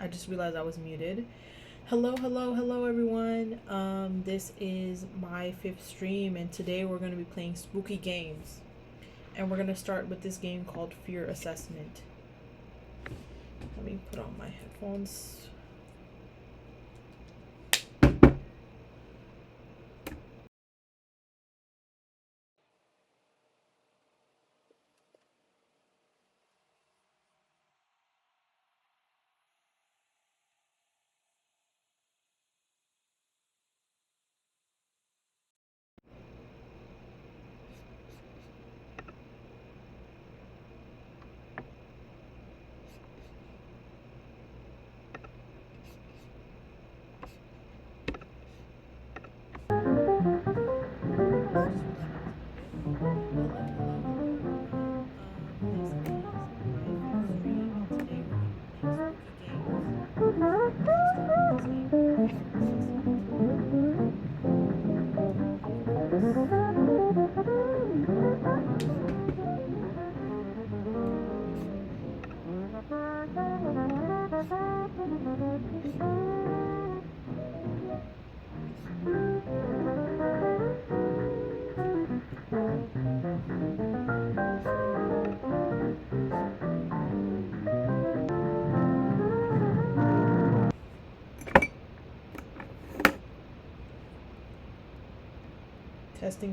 I just realized I was muted. Hello everyone. This is my fifth stream, and today we're going to be playing spooky games. And we're going to start with this game called Fear Assessment. Let me put on my headphones.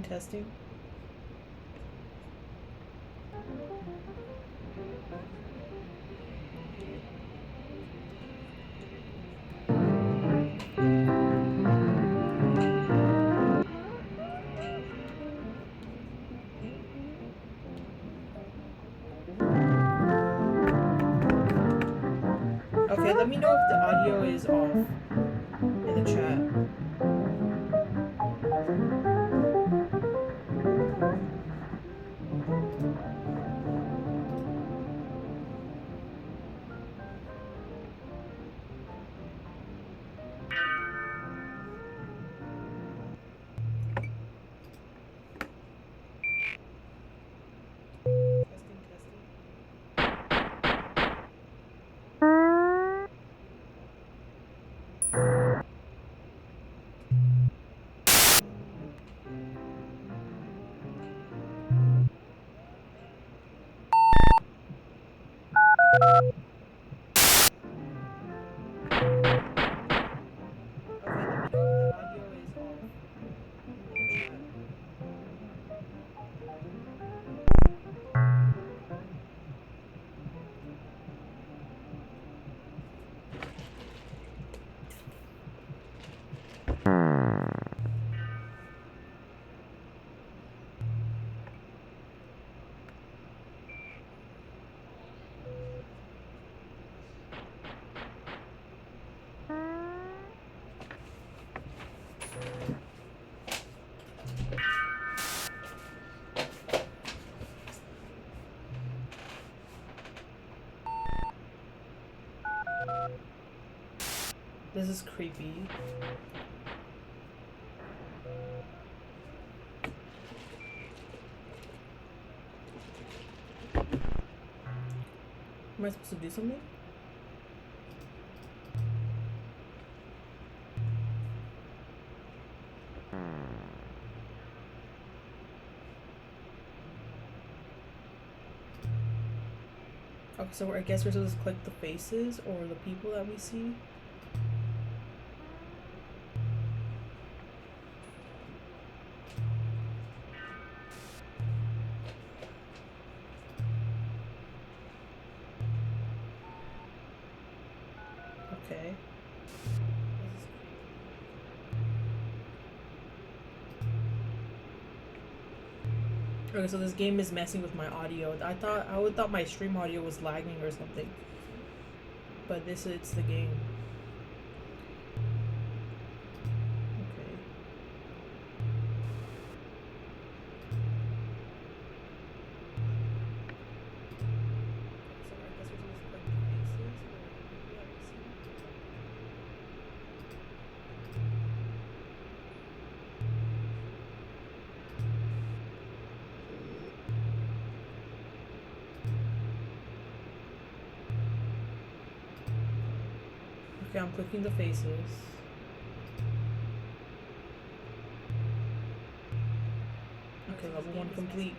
Testing. Okay, let me know if the audio is off in the chat. This is creepy. Am I supposed to do something? Okay, so I guess we're supposed to click the faces or the people that we see. Okay. Okay, so this game is messing with my audio. I would thought my stream audio was lagging or something. But it's the game. Okay. Okay, I'm clicking the faces. Okay, level 1 complete.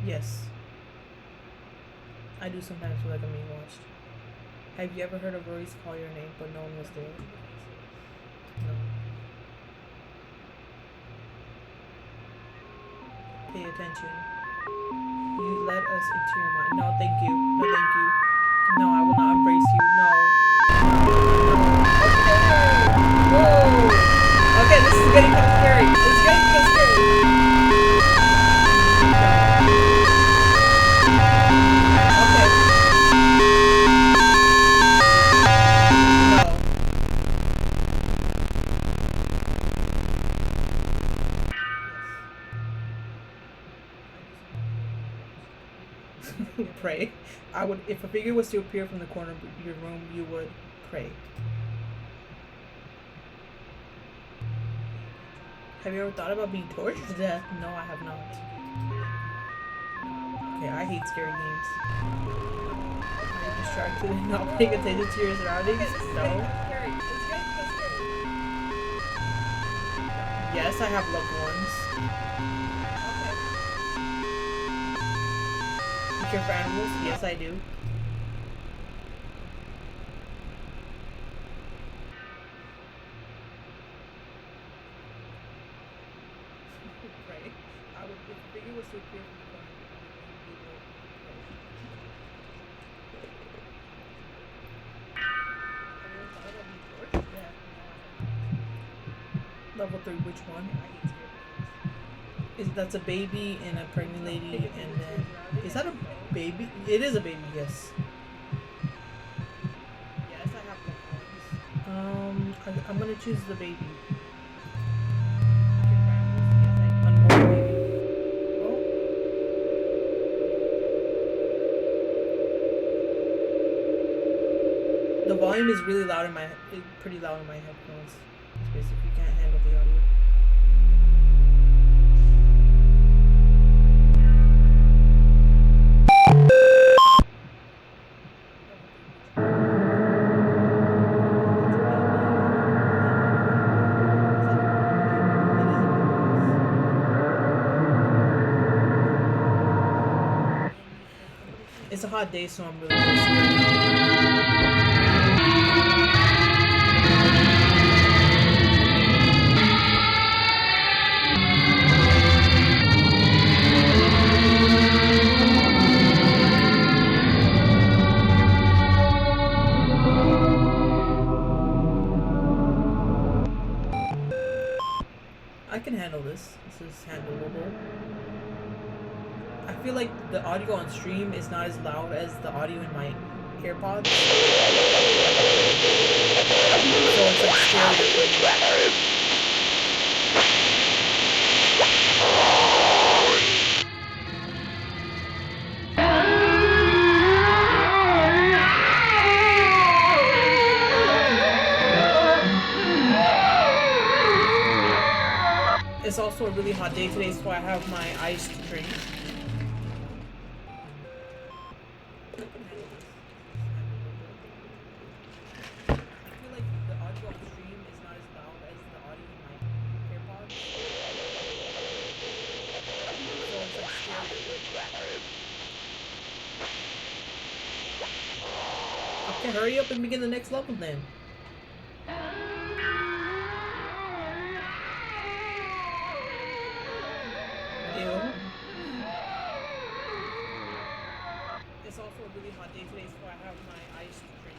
Yes. I do sometimes feel like I'm being watched. Have you ever heard a voice call your name but no one was there? No. Pay attention. You let us into your mind. No, thank you. No, thank you. No, I will not embrace you. No. No. Okay. Whoa. Okay, this is getting kind of scary. This is getting kind of scary. Pray. I would, if a figure was to appear from the corner of your room, you would pray. Have you ever thought about being tortured to death? No, I have not. Okay, I hate scary games. Are you distracted and not paying attention to your surroundings? No. Yes, I have loved ones. You care for animals? Yes, I do. Pray. I would, if a figure was to appear from the corner, you would pray. Have you ever thought about being tortured? Yeah. Level 3, which one? I hate scary games. That's a baby and a pregnant lady, and then is that a baby? It is a baby, yes. Yes, I have loved ones. I'm gonna choose the baby. Unborn baby. Oh. The volume is really loud in my, pretty loud in my headphones. Especially if you can't handle the audio. It's a hot day, so I'm really thirsty. I can handle this. This is handleable. I feel like the audio on stream is not as loud as the audio in my AirPods. So it's like scary. It's also a really hot day today, so I have my iced drink. Okay, hurry up and begin the next level then. Ew. It's also a really hot day today, so I have my iced drink.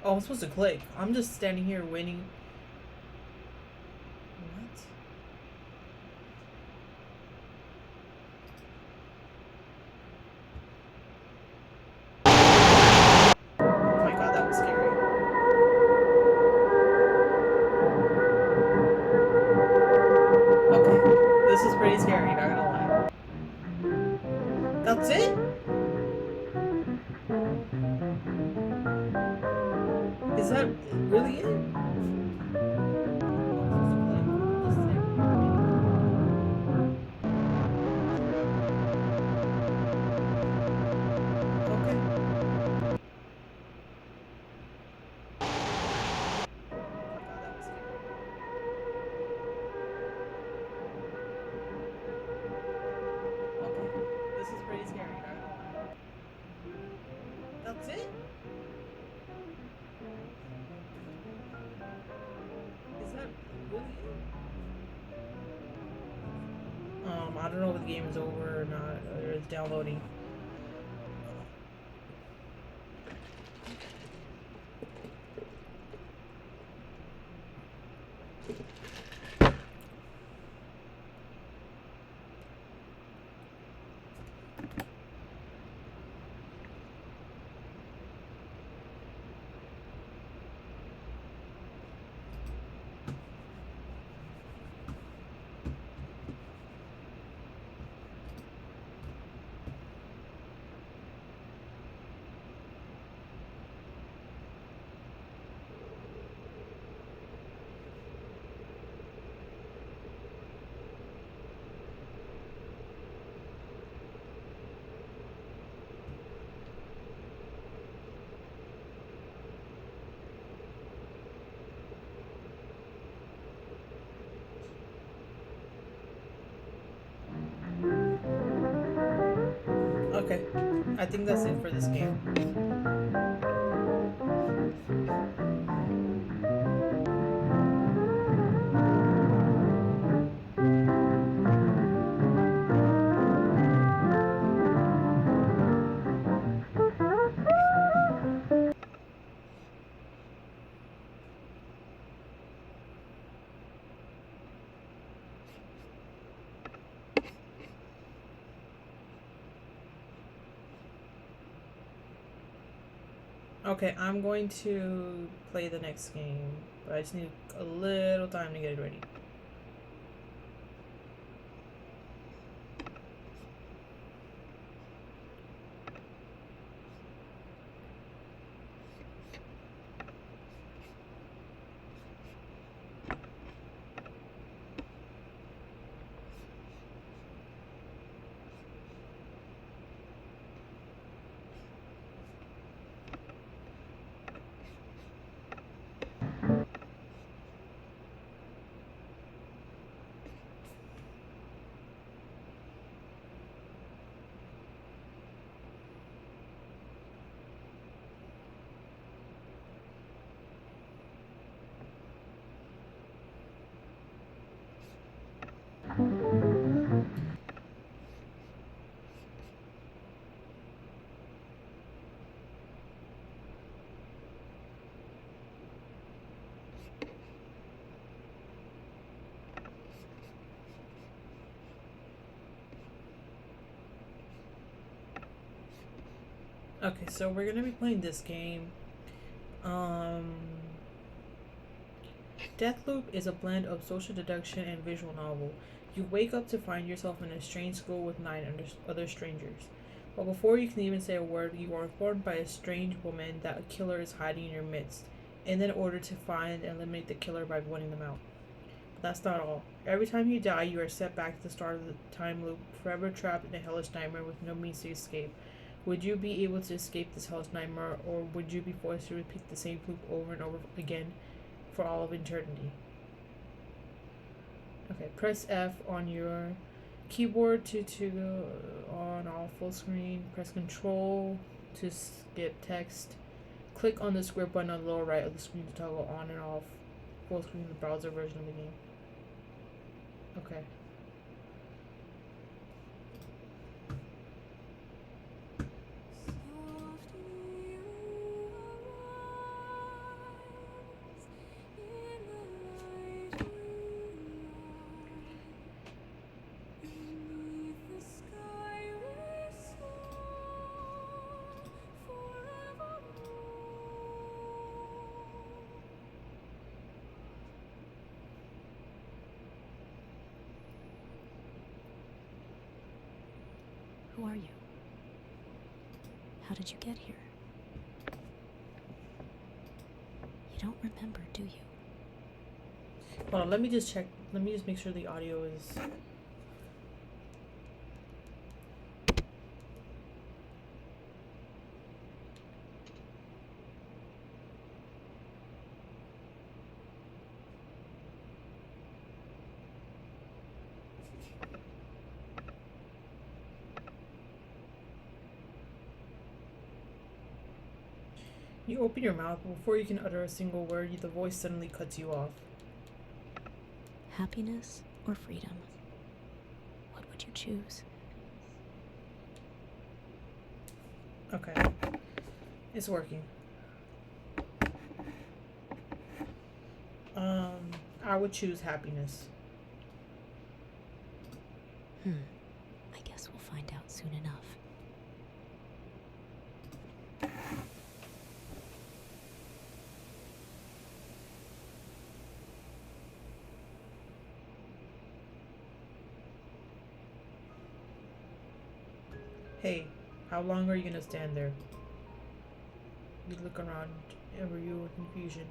Oh, I'm supposed to click. I'm just standing here waiting. What? Oh my god, that was scary. Okay. This is pretty scary, not gonna lie. That's it? Is that really it? Oh, I'm supposed to click. I'm just standing here waiting. Okay. Oh my god, that was scary. Okay. This is pretty scary, not gonna lie. That's it? Is that really it? I don't know if the game is over or not, or it's downloading. Okay. I think that's it for this game. Okay, I'm going to play the next game, but I just need a little time to get it ready. Okay, so we're gonna be playing this game. Um, Deathloop is a blend of social deduction and visual novel. You wake up to find yourself in a strange school with nine other strangers. But before you can even say a word, you are informed by a strange woman that a killer is hiding in your midst, and then ordered to find and eliminate the killer by pointing them out. But that's not all. Every time you die, you are set back to the start of the time loop, forever trapped in a hellish nightmare with no means to escape. Would you be able to escape this hellish nightmare, or would you be forced to repeat the same loop over and over again for all of eternity? Okay, press F on your keyboard to go on all full screen. Press Control to skip text. Click on the square button on the lower right of the screen to toggle on and off full screen the browser version of the game. Okay. Who are you? How did you get here? You don't remember, do you? Hold on, let me just check. Let me just make sure the audio is... You open your mouth, but before you can utter a single word, the voice suddenly cuts you off. Happiness or freedom? What would you choose? Okay. It's working. I would choose happiness. I guess we'll find out soon enough. Hey, how long are you gonna stand there? You look around, over you in confusion.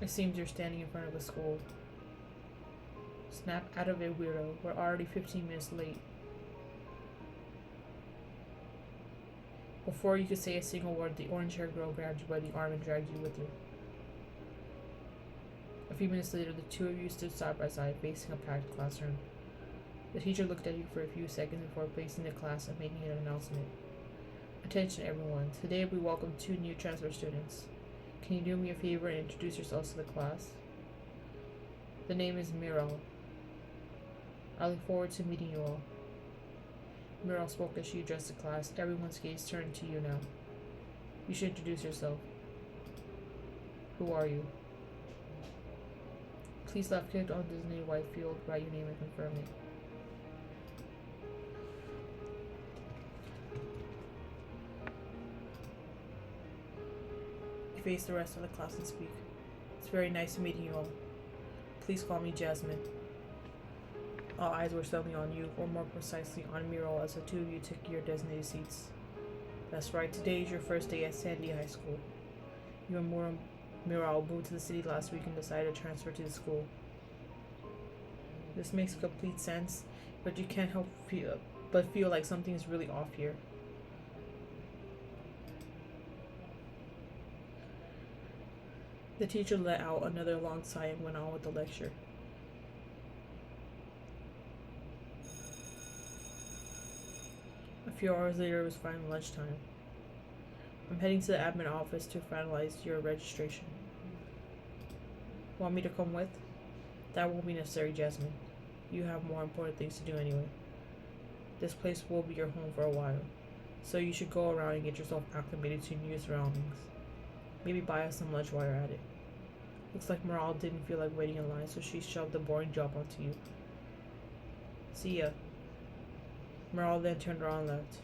It seems you're standing in front of a school. Snap out of it, weirdo. We're already 15 minutes late. Before you could say a single word, the orange-haired girl grabbed you by the arm and dragged you with her. A few minutes later, the two of you stood side by side, facing a packed classroom. The teacher looked at you for a few seconds before placing the class and making an announcement. Attention everyone, today we welcome 2 new transfer students. Can you do me a favor and introduce yourselves to the class? The name is Miral. I look forward to meeting you all. Miral spoke as she addressed the class. Everyone's gaze turned to you now. You should introduce yourself. Who are you? Please left-click on Disney Whitefield, write your name and confirm it. Face the rest of the class and speak. It's very nice meeting you all. Please call me Jasmine. All eyes were suddenly on you, or more precisely on Miral, as the two of you took your designated seats. That's right, today is your first day at Sandy High School. You and Miral moved to the city last week and decided to transfer to the school. This makes complete sense, but you can't help feel like something's really off here. The teacher let out another long sigh and went on with the lecture. A few hours later, it was finally lunchtime. I'm heading to the admin office to finalize your registration. Want me to come with? That won't be necessary, Jasmine. You have more important things to do anyway. This place will be your home for a while, so you should go around and get yourself acclimated to new surroundings. Maybe buy us some lunch while you're at it. Looks like Miral didn't feel like waiting in line, so she shoved the boring job onto you. See ya. Miral then turned around and left.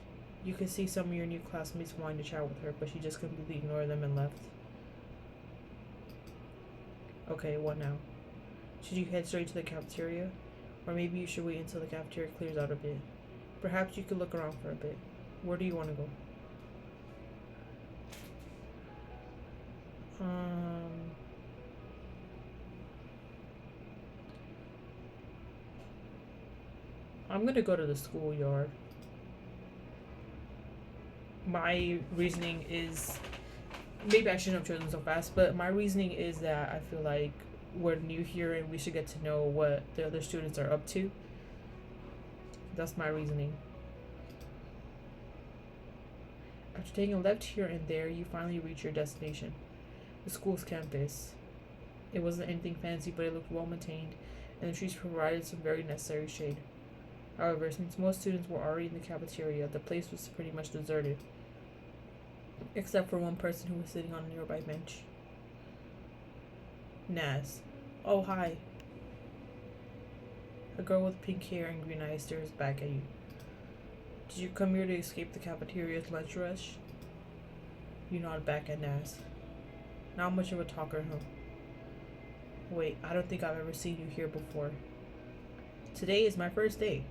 You could see some of your new classmates wanting to chat with her, but she just completely ignored them and left. Okay, what now? Should you head straight to the cafeteria? Or maybe you should wait until the cafeteria clears out a bit. Perhaps you could look around for a bit. Where do you want to go? I'm gonna go to the schoolyard. My reasoning is, maybe I shouldn't have chosen so fast, but my reasoning is that I feel like we're new here and we should get to know what the other students are up to. That's my reasoning. After taking a left here and there, you finally reach your destination, the school's campus. It wasn't anything fancy, but it looked well maintained, and the trees provided some very necessary shade. However, since most students were already in the cafeteria, the place was pretty much deserted, except for one person who was sitting on a nearby bench. Naz. Oh, hi. A girl with pink hair and green eyes stares back at you. Did you come here to escape the cafeteria's lunch rush? You nod back at Naz. Not much of a talker, huh? Wait, I don't think I've ever seen you here before. Today is my first day.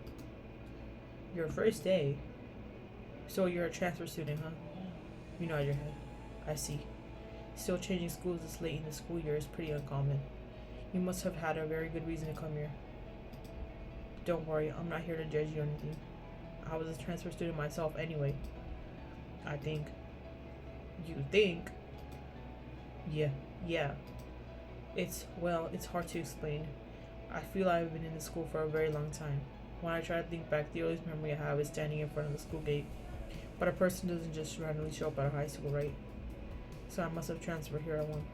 Your first day. So you're a transfer student, huh? You nod your head. I see. Still changing schools this late in the school year is pretty uncommon. You must have had a very good reason to come here. Don't worry, I'm not here to judge you or anything. I was a transfer student myself anyway. I think. You think? Yeah, yeah. It's hard to explain. I feel I've been in the school for a very long time. When I try to think back, the earliest memory I have is standing in front of the school gate. But a person doesn't just randomly show up at a high school, right? So I must have transferred here at one point.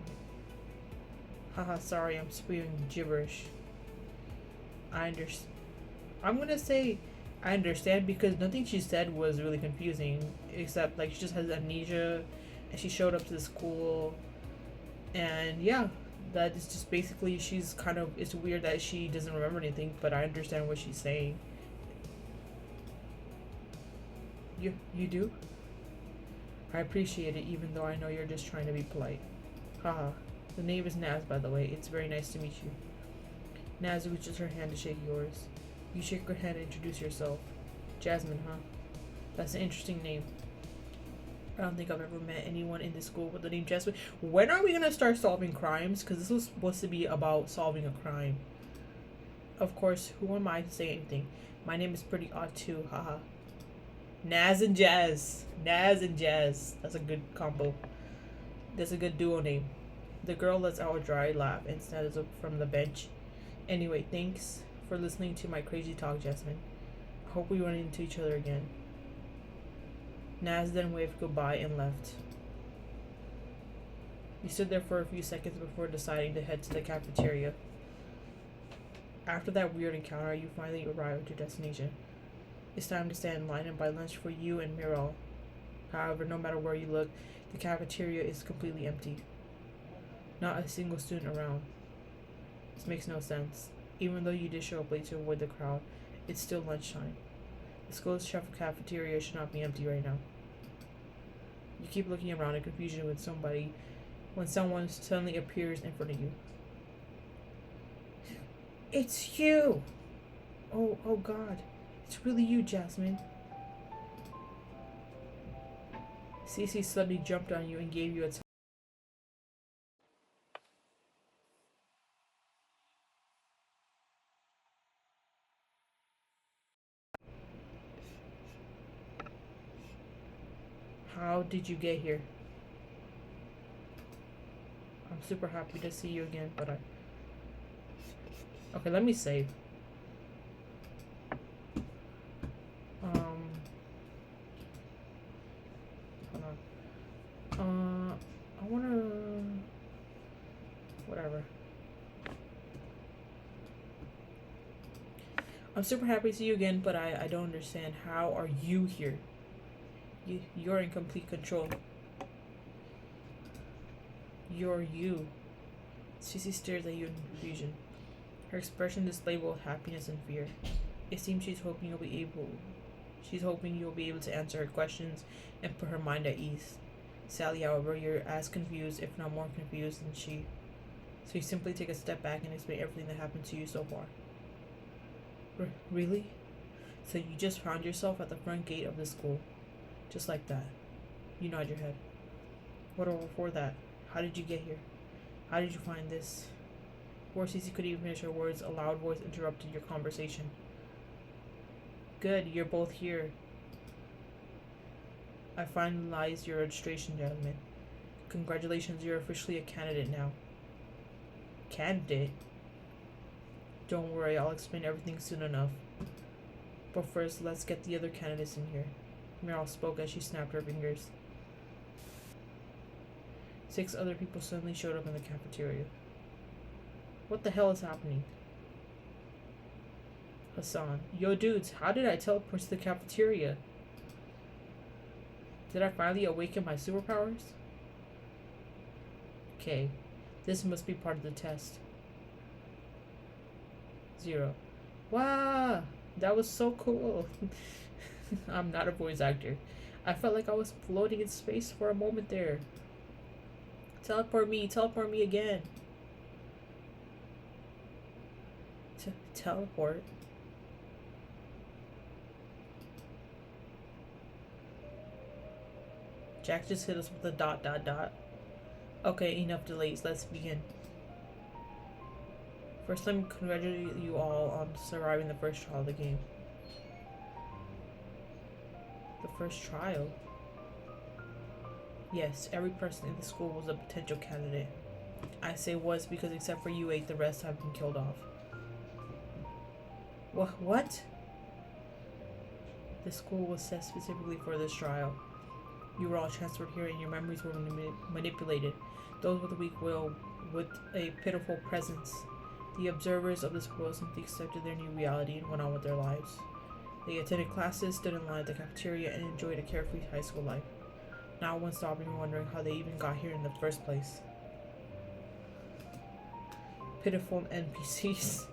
Haha, sorry, I'm spewing gibberish. I understand. I'm gonna say I understand because nothing she said was really confusing, except like she just has amnesia and she showed up to the school, and yeah, that is just basically she's kind of, it's weird that she doesn't remember anything, but I understand what she's saying. You do? I appreciate it even though I know you're just trying to be polite. Haha. The name is Naz, by the way. It's very nice to meet you. Naz reaches her hand to shake yours. You shake her hand and introduce yourself. Jasmine, huh? That's an interesting name. I don't think I've ever met anyone in this school with the name Jasmine. When are we gonna start solving crimes? Because this was supposed to be about solving a crime. Of course, who am I to say anything? My name is pretty odd too, haha. Naz and Jazz. Naz and Jazz. That's a good combo. That's a good duo name. The girl lets out a dry laugh and stands up from the bench. Anyway, thanks for listening to my crazy talk, Jasmine. I hope we run into each other again. Naz then waved goodbye and left. You stood there for a few seconds before deciding to head to the cafeteria. After that weird encounter, you finally arrive at your destination. It's time to stand in line and buy lunch for you and Miral. However, no matter where you look, the cafeteria is completely empty. Not a single student around. This makes no sense. Even though you did show up late to avoid the crowd, it's still lunchtime. The school's cafeteria should not be empty right now. You keep looking around in confusion when someone suddenly appears in front of you. It's you! Oh God. It's really you, Jasmine. Cece suddenly jumped on you and gave you a How did you get here? I'm super happy to see you again, but Okay, let me save. Hold on. I wanna... Whatever. I'm super happy to see you again, but I don't understand. How are you here? You're in complete control. You're you. Cece stares at you in confusion. Her expression displays both happiness and fear. It seems she's hoping you'll be able to answer her questions and put her mind at ease. Sadly, however, you're as confused, if not more confused, than she. So you simply take a step back and explain everything that happened to you so far. Really? So you just found yourself at the front gate of the school. Just like that. You nod your head. What over for that? How did you get here? How did you find this? Before Cece could even finish her words, a loud voice interrupted your conversation. Good, you're both here. I finalized your registration, gentlemen. Congratulations, you're officially a candidate now. Candidate? Don't worry, I'll explain everything soon enough. But first, let's get the other candidates in here. Meryl spoke as she snapped her fingers. 6 other people suddenly showed up in the cafeteria. What the hell is happening? Hassan. Yo dudes, how did I teleport to the cafeteria? Did I finally awaken my superpowers? Okay, this must be part of the test. 0. Wow, that was so cool. I'm not a voice actor. I felt like I was floating in space for a moment there. Teleport me again. Teleport? Jack just hit us with a dot dot dot. Okay, enough delays. Let's begin. First, let me congratulate you all on surviving the first trial of the game. The first trial? Yes, every person in the school was a potential candidate. I say was because except for you 8, the rest have been killed off. What? The school was set specifically for this trial. You were all transferred here and your memories were manipulated. Those with a weak will, with a pitiful presence. The observers of this world simply accepted their new reality and went on with their lives. They attended classes, stood in line at the cafeteria, and enjoyed a carefree high school life. Not one stopping or wondering how they even got here in the first place. Pitiful NPCs.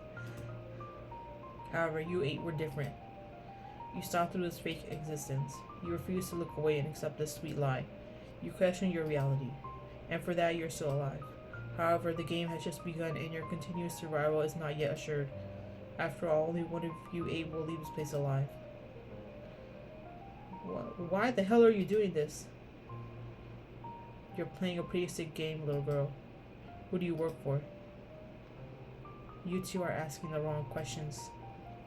However, you 8 were different. You saw through this fake existence. You refused to look away and accept this sweet lie. You questioned your reality, and for that you're still alive. However, the game has just begun and your continuous survival is not yet assured. After all, only one of you 8 will leave this place alive. Why the hell are you doing this? You're playing a pretty sick game, little girl. Who do you work for? You two are asking the wrong questions.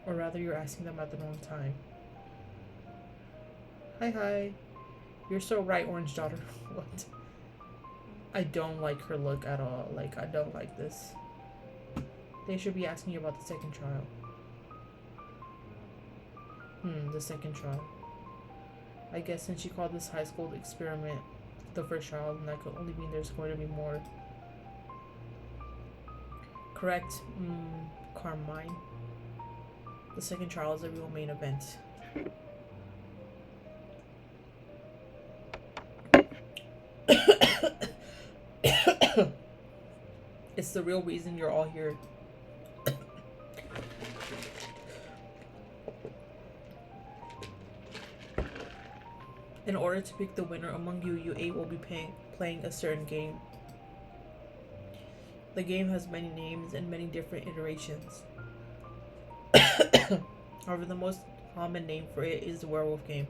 Or rather, you're asking them at the wrong time. Hi. You're so right, Orange Daughter. What? I don't like her look at all. Like, I don't like this. They should be asking you about the second trial. The second trial. I guess since she called this high school experiment the first trial, then that could only mean there's going to be more. Correct, Carmine. The second trial is a real main event. It's the real reason you're all here. In order to pick the winner among you, you 8 will be playing a certain game. The game has many names and many different iterations. However, the most common name for it is the werewolf game.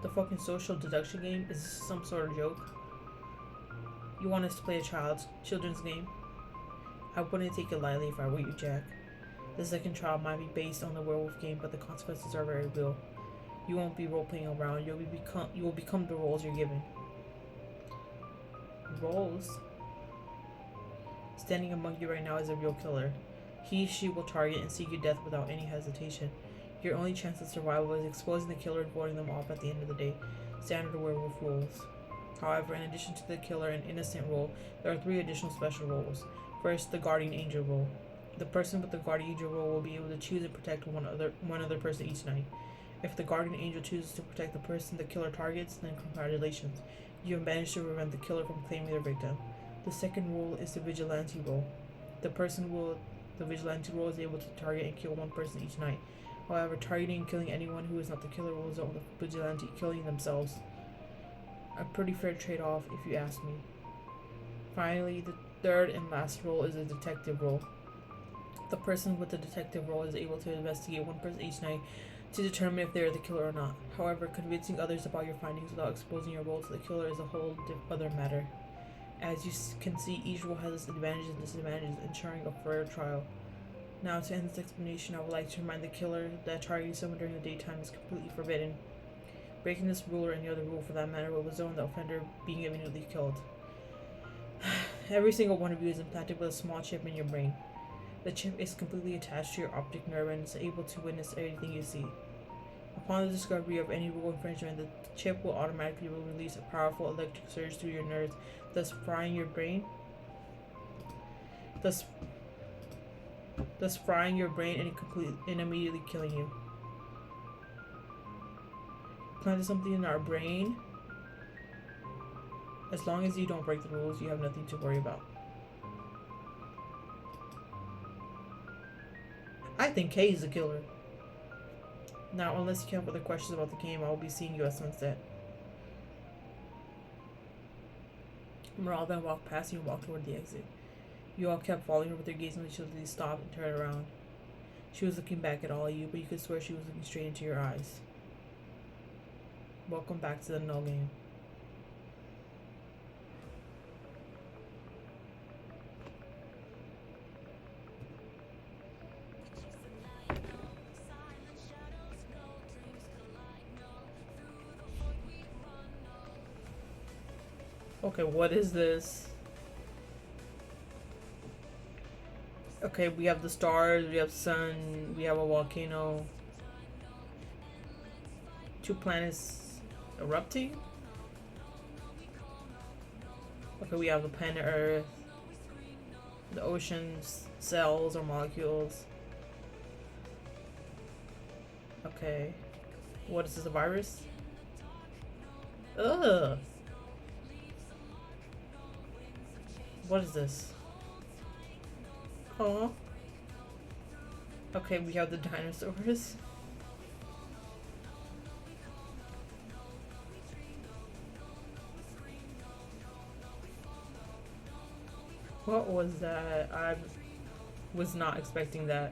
The fucking social deduction game? Is this some sort of joke? You want us to play a children's game? I wouldn't take it lightly if I were you, Jack. The second trial might be based on the werewolf game, but the consequences are very real. You won't be role-playing around. You will become the roles you're given. Roles? Standing among you right now is a real killer. She will target and seek your death without any hesitation. Your only chance of survival is exposing the killer and voting them off at the end of the day. Standard werewolf rules. However, in addition to the killer and innocent role, there are 3 additional special roles. First, the guardian angel role. The person with the guardian angel role will be able to choose and protect one other person each night. If the guardian angel chooses to protect the person the killer targets, then congratulations. You have managed to prevent the killer from claiming their victim. The second role is the vigilante role. The vigilante role is able to target and kill one person each night. However, targeting and killing anyone who is not the killer will result in the vigilante killing themselves. A pretty fair trade-off, if you ask me. Finally, the third and last role is the detective role. The person with the detective role is able to investigate one person each night to determine if they are the killer or not. However, convincing others about your findings without exposing your role to the killer is a whole other matter. As you can see, each role has its advantages and disadvantages, ensuring a fair trial. Now, to end this explanation, I would like to remind the killer that targeting someone during the daytime is completely forbidden. Breaking this rule or any other rule for that matter will result in the offender being immediately killed. Every single one of you is implanted with a small chip in your brain. The chip is completely attached to your optic nerve and is able to witness everything you see. Upon the discovery of any rule infringement, the chip will automatically release a powerful electric surge through your nerves, thus frying your brain and immediately killing you. Planted something in our brain. As long as you don't break the rules, you have nothing to worry about. I think Kay is the killer. Now, unless you have other questions about the game, I will be seeing you at sunset. Merle then walked past you and walked toward the exit. You all kept following her with your gaze until she stopped and turned around. She was looking back at all of you, but you could swear she was looking straight into your eyes. Welcome back to the no game. Okay, what is this? Okay, we have the stars, we have sun, we have a volcano. 2 planets erupting? Okay, we have the planet Earth, the oceans, cells or molecules. Okay. What is this, a virus? Ugh. What is this? Oh. Okay, we have the dinosaurs. What was that? I was not expecting that.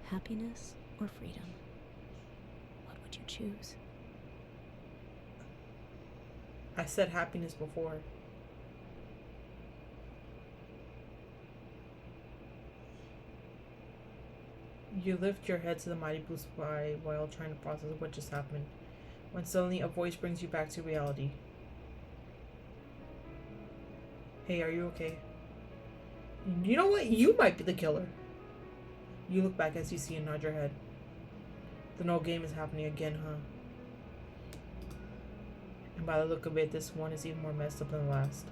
Happiness or freedom? What would you choose? I said happiness before. You lift your head to the mighty blue sky while trying to process what just happened, when suddenly a voice brings you back to reality. Hey, are you okay? You know what? You might be the killer. You look back as you see and nod your head. The no game is happening again, huh? And by the look of it, this one is even more messed up than the last.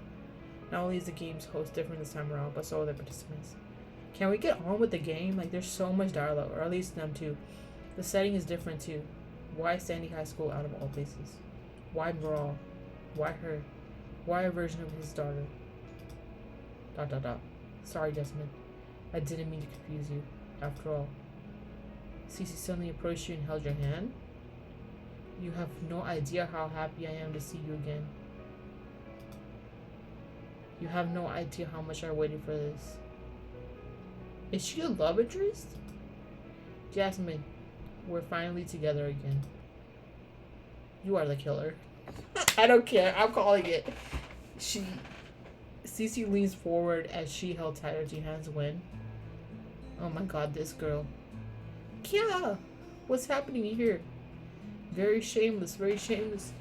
Not only is the game's host different this time around, but so are the participants. Can we get on with the game? Like, there's so much dialogue, or at least them too. The setting is different too. Why Sandy High School out of all places? Why Brawl? Why her? Why a version of his daughter? ... Sorry, Desmond. I didn't mean to confuse you. After all, Cece suddenly approached you and held your hand. You have no idea how happy I am to see you again. You have no idea how much I waited for this. Is she a love interest? Jasmine, we're finally together again. You are the killer. I don't care. I'm calling it. Cece leans forward as she held tighter to your hands when... Oh my god, this girl. Kia! What's happening here? Very shameless, very shameless.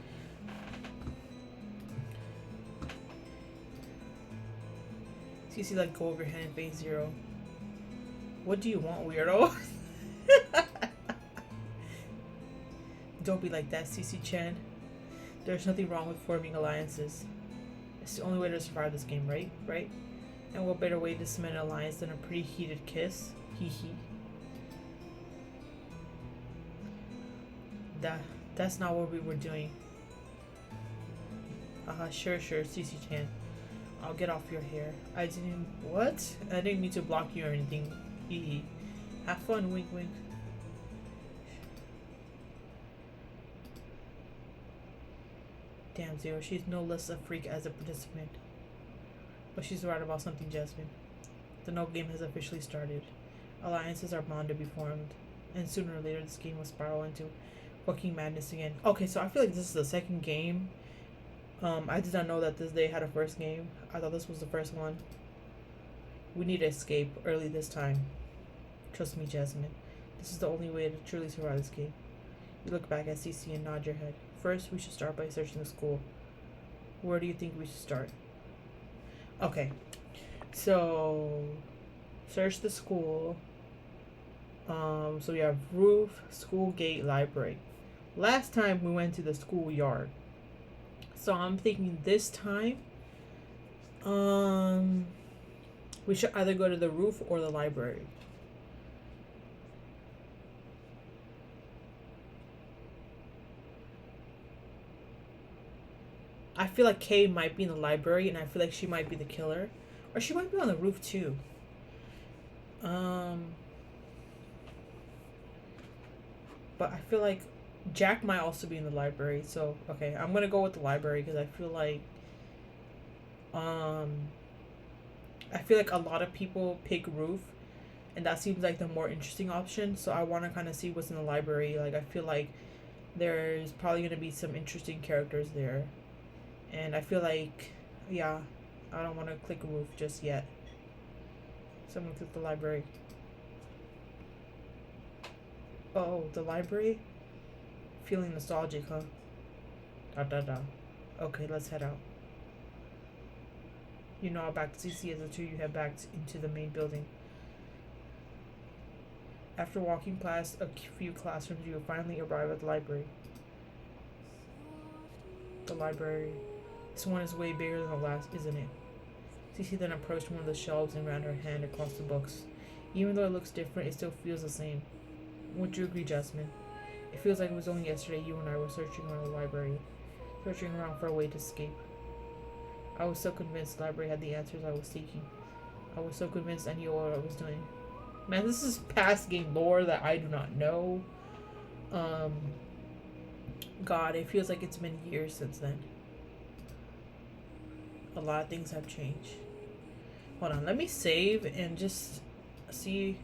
Cece let go of your hand in phase 0. What do you want, weirdo? Don't be like that, Cece-chan. There's nothing wrong with forming alliances. It's the only way to survive this game, right? Right? And what better way to cement an alliance than a pretty heated kiss? Hee hee. That's not what we were doing. Sure, Cece-chan. I'll get off your hair. What? I didn't mean to block you or anything. Hee hee. Have fun, wink wink. Damn, Zero, she's no less a freak as a participant. But she's right about something, Jasmine. The no game has officially started. Alliances are bound to be formed. And sooner or later this game will spiral into fucking madness again. Okay, so I feel like this is the second game. I did not know that they had a first game. I thought this was the first one. We need to escape early this time. Trust me, Jasmine. This is the only way to truly survive this game. You look back at Cece and nod your head. First, we should start by searching the school. Where do you think we should start? Okay. So, search the school. So we have roof, school gate, library. Last time we went to the schoolyard. So I'm thinking this time, we should either go to the roof or the library. I feel like Kay might be in the library, and I feel like she might be the killer, or she might be on the roof too. But I feel like Jack might also be in the library, so okay, I'm gonna go with the library because um I feel like a lot of people pick Roof, and that seems like the more interesting option. So I want to kind of see what's in the library. Like I feel like there's probably gonna be some interesting characters there, and I feel like yeah, I don't want to click Roof just yet. So I'm gonna click the library. Oh, the library. Feeling nostalgic, huh? Da da da. Okay, let's head out. You nod back to CC as the two of you head back into the main building. After walking past a few classrooms, you finally arrive at the library. The library. This one is way bigger than the last, isn't it? CC then approached one of the shelves and ran her hand across the books. Even though it looks different, it still feels the same. Would you agree, Jasmine? It feels like it was only yesterday you and I were searching around the library, searching around for a way to escape. I was so convinced the library had the answers I was seeking. I was so convinced I knew what I was doing. Man, this is past game lore that I do not know. God, it feels like it's been years since then. A lot of things have changed. Hold on, let me save and just see.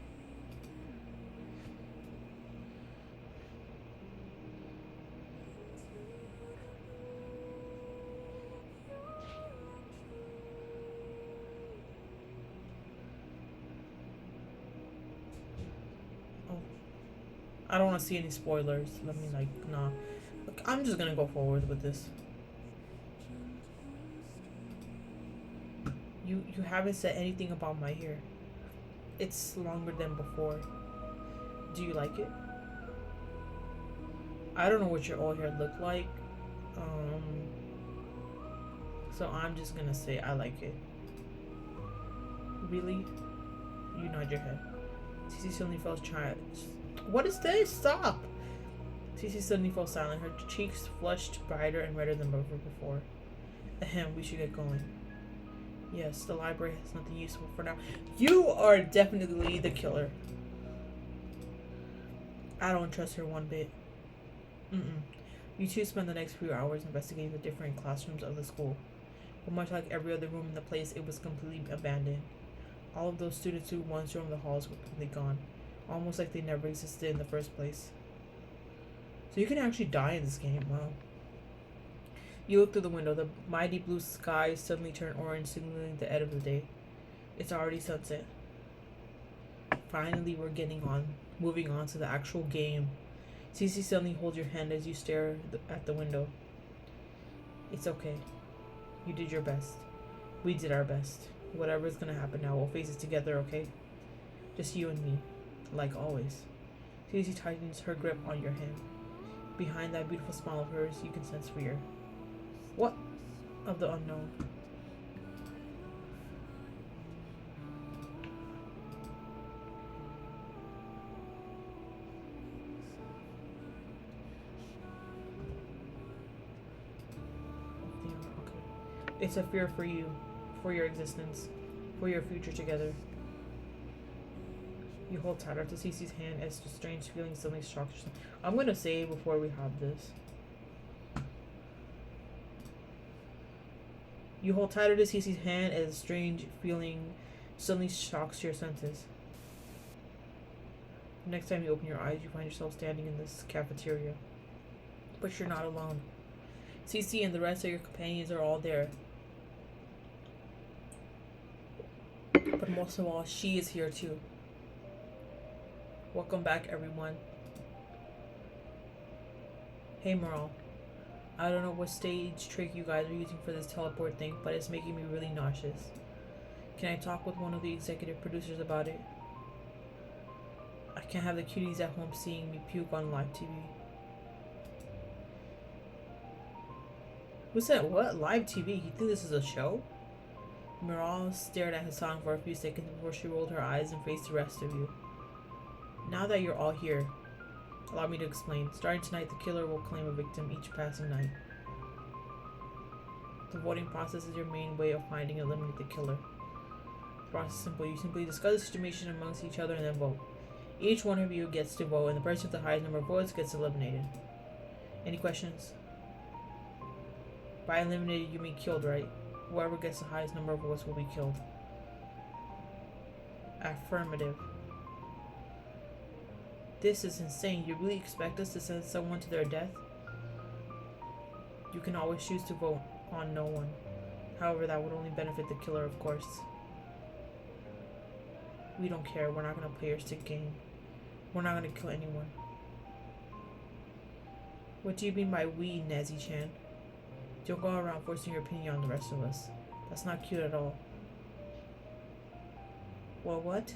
I don't want to see any spoilers. Let me nah. Look, I'm just gonna go forward with this. You haven't said anything about my hair. It's longer than before. Do you like it? I don't know what your old hair looked like. So I'm just gonna say I like it. Really? You nod your head. Cece suddenly felt child. What is this? Stop! Cece suddenly fell silent. Her cheeks flushed brighter and redder than ever before. Ahem, we should get going. Yes, the library has nothing useful for now. You are definitely the killer. I don't trust her one bit. You two spend the next few hours investigating the different classrooms of the school. But much like every other room in the place, it was completely abandoned. All of those students who once roamed the halls were completely gone. Almost like they never existed in the first place. So you can actually die in this game, wow. You look through the window. The mighty blue sky suddenly turned orange, signaling the end of the day. It's already sunset. Finally, we're moving on to the actual game. Cece suddenly holds your hand as you stare at the window. It's okay. You did your best. We did our best. Whatever is gonna happen now, we'll face it together, okay? Just you and me, like always. Cece tightens her grip on your hand. Behind that beautiful smile of hers, you can sense fear. What of the unknown? Okay. It's a fear for you, for your existence, for your future together. You hold tighter to Cece's hand as the strange feeling suddenly shocks you. I'm gonna say before we have this. You hold tighter to Cece's hand as a strange feeling suddenly shocks your senses. Next time you open your eyes, you find yourself standing in this cafeteria. But you're not alone. Cece and the rest of your companions are all there. But most of all, she is here too. Welcome back, everyone. Hey, Moral. I don't know what stage trick you guys are using for this teleport thing, but it's making me really nauseous. Can I talk with one of the executive producers about it? I can't have the cuties at home seeing me puke on live TV. Who said what? Live TV? You think this is a show? Miral stared at Hassan for a few seconds before she rolled her eyes and faced the rest of you. Now that you're all here, allow me to explain. Starting tonight, the killer will claim a victim each passing night. The voting process is your main way of finding and eliminating the killer. The process is simple. You simply discuss the situation amongst each other and then vote. Each one of you gets to vote, and the person with the highest number of votes gets eliminated. Any questions? By eliminated, you mean killed, right? Whoever gets the highest number of votes will be killed. Affirmative. This is insane. You really expect us to send someone to their death? You can always choose to vote on no one. However, that would only benefit the killer, of course. We don't care. We're not going to play your sick game. We're not going to kill anyone. What do you mean by we, Nazi-chan? Don't go around forcing your opinion on the rest of us. That's not cute at all. Well, what?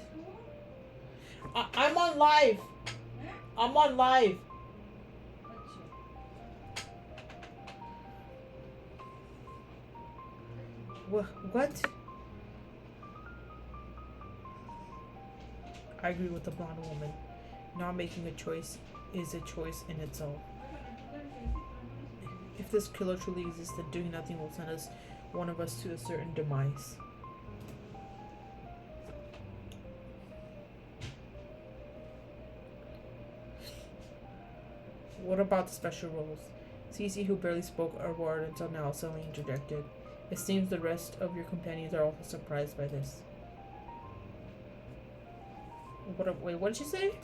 I'm on live! I'm on live! What? I agree with the blonde woman. Not making a choice is a choice in itself. If this killer truly exists, then doing nothing will send one of us to a certain demise. What about the special roles? Cece, who barely spoke a word until now, suddenly interjected. It seems the rest of your companions are also surprised by this. Wait, what did she say?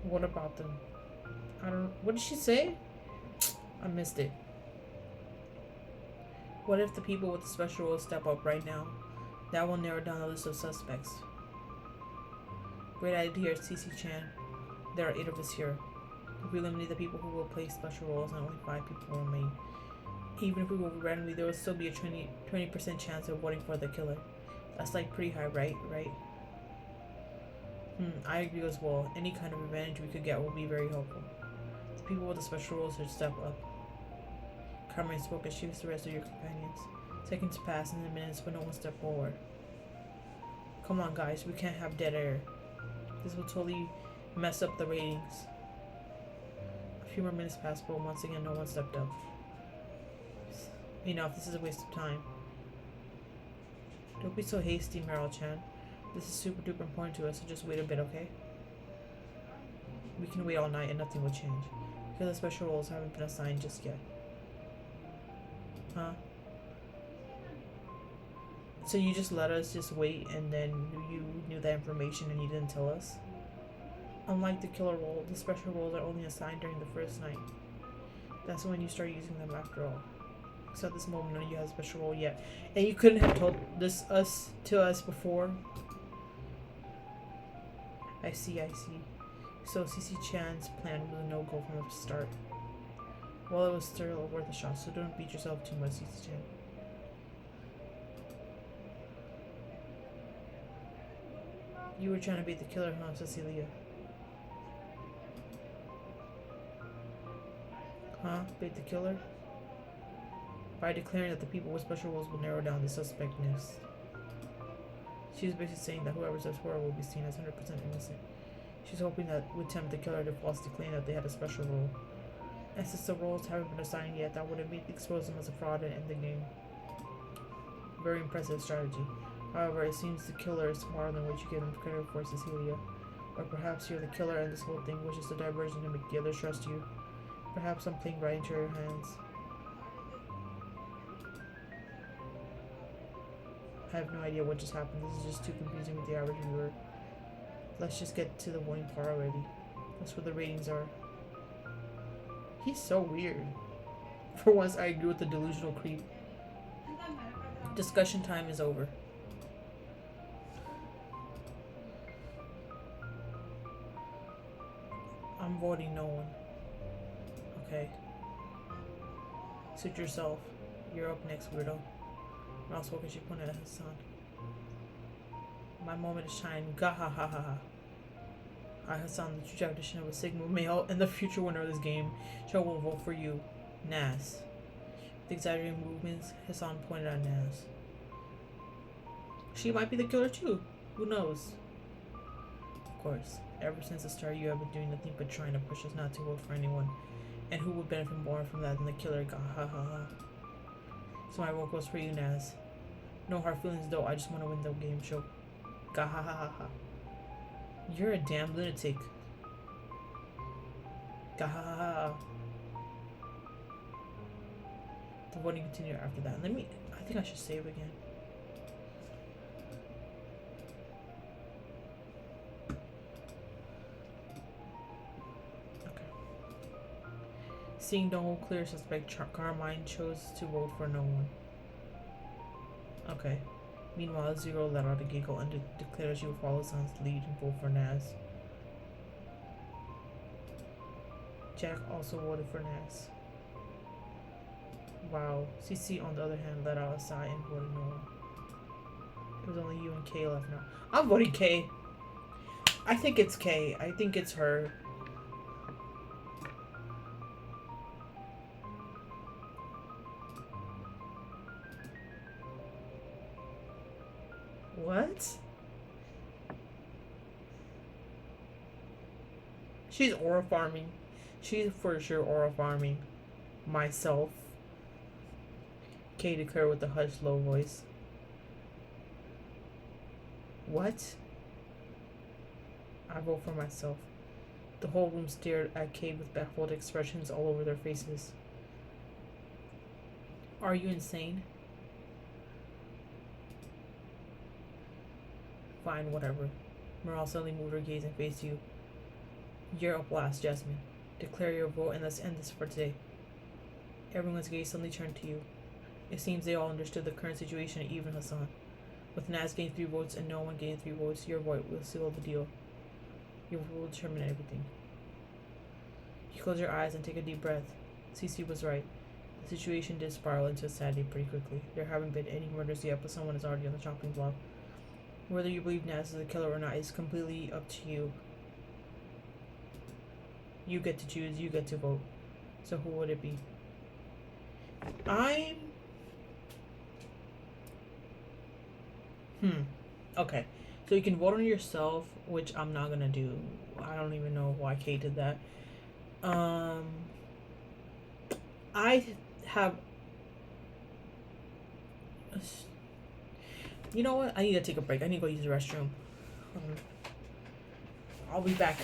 What about them? What did she say? I missed it. What if the people with the special roles step up right now? That will narrow down the list of suspects. Great idea, Cece-chan. There are 8 of us here. If we eliminate the people who will play special roles and only 5 people remain, even if we vote randomly, there will still be a 20% chance of voting for the killer. That's like pretty high, right? I agree as well. Any kind of advantage we could get will be very helpful. The people with the special roles should step up. Carmen spoke as she was the rest of your companions. Seconds passed and the minutes, but no one stepped forward. Come on, guys. We can't have dead air. This will totally mess up the ratings. A few more minutes passed, but once again, no one stepped up. Enough. This is a waste of time. Don't be so hasty, Meryl-chan. This is super duper important to us, so just wait a bit, okay? We can wait all night and nothing will change. Because the special roles haven't been assigned just yet. Huh? So you just let us just wait and then you knew that information and you didn't tell us? Unlike the killer role, the special roles are only assigned during the first night. That's when you start using them after all. So at this moment, none of you have a special role yet. And you couldn't have told to us before? I see. So Cece-chan's plan was a no-go from the start. Well, it was still worth a shot, so don't beat yourself too much, Cece-chan. You were trying to beat the killer, huh, Cecilia? Huh? Bait the killer? By declaring that the people with special roles will narrow down the suspect list. She was basically saying that whoever says horror will be seen as 100% innocent. She's hoping that would tempt the killer to falsely claim that they had a special role. And since the roles haven't been assigned yet, that would immediately expose them as a fraud and end the game. Very impressive strategy. However, it seems the killer is smarter than what you give him credit for, Cecilia. Or perhaps you're the killer and this whole thing was just a diversion to make the others trust you. Perhaps I'm playing right into your hands. I have no idea what just happened. This is just too confusing with the average viewer. Let's just get to the voting part already. That's where the ratings are. He's so weird. For once, I agree with the delusional creep. Discussion time is over. I'm voting no one. Okay. Suit yourself. You're up next, weirdo. Mouse woke and she pointed at his son. My moment is shining. Gahahaha. I, Hassan, the true definition of a Sigma male and the future winner of this game, will vote for you, Nas. With exaggerated movements, Hassan pointed at Nas. She might be the killer too. Who knows? Of course, ever since the start, you have been doing nothing but trying to push us not to vote for anyone. And who would benefit more from that than the killer? Gahahaha. So my vote goes for you, Nas. No hard feelings though, I just want to win the game show. Gahahaha. You're a damn lunatic. Gahaha. The voting continue after that. I think I should save again. Okay. Seeing the whole clear suspect, Carmine chose to vote for no one. Okay. Meanwhile, Zero let out a giggle and declares she will follow Son's lead and vote for Naz. Jack also voted for Naz. Wow. CC, on the other hand, let out a sigh and voted no one. It was only you and Kay left now. I'm voting Kay. I think it's Kay. I think it's her. What? She's aura farming. She's for sure aura farming. Myself. Kay declared with a hushed, low voice. What? I vote for myself. The whole room stared at Kay with baffled expressions all over their faces. Are you insane? Fine, whatever. Morale suddenly moved her gaze and faced you. You're up last, Jasmine. Declare your vote and let's end this for today. Everyone's gaze suddenly turned to you. It seems they all understood the current situation, even Hassan. With Naz getting 3 votes and no one getting 3 votes, your vote will seal the deal. Your vote will determine everything. You close your eyes and take a deep breath. Cece was right. The situation did spiral into insanity pretty quickly. There haven't been any murders yet, but someone is already on the chopping block. Whether you believe Naz is a killer or not is completely up to you. You get to choose, you get to vote. So who would it be? Okay. So you can vote on yourself, which I'm not gonna do. I don't even know why Kate did that. I have. You know what? I need to take a break. I need to go use the restroom. I'll be back.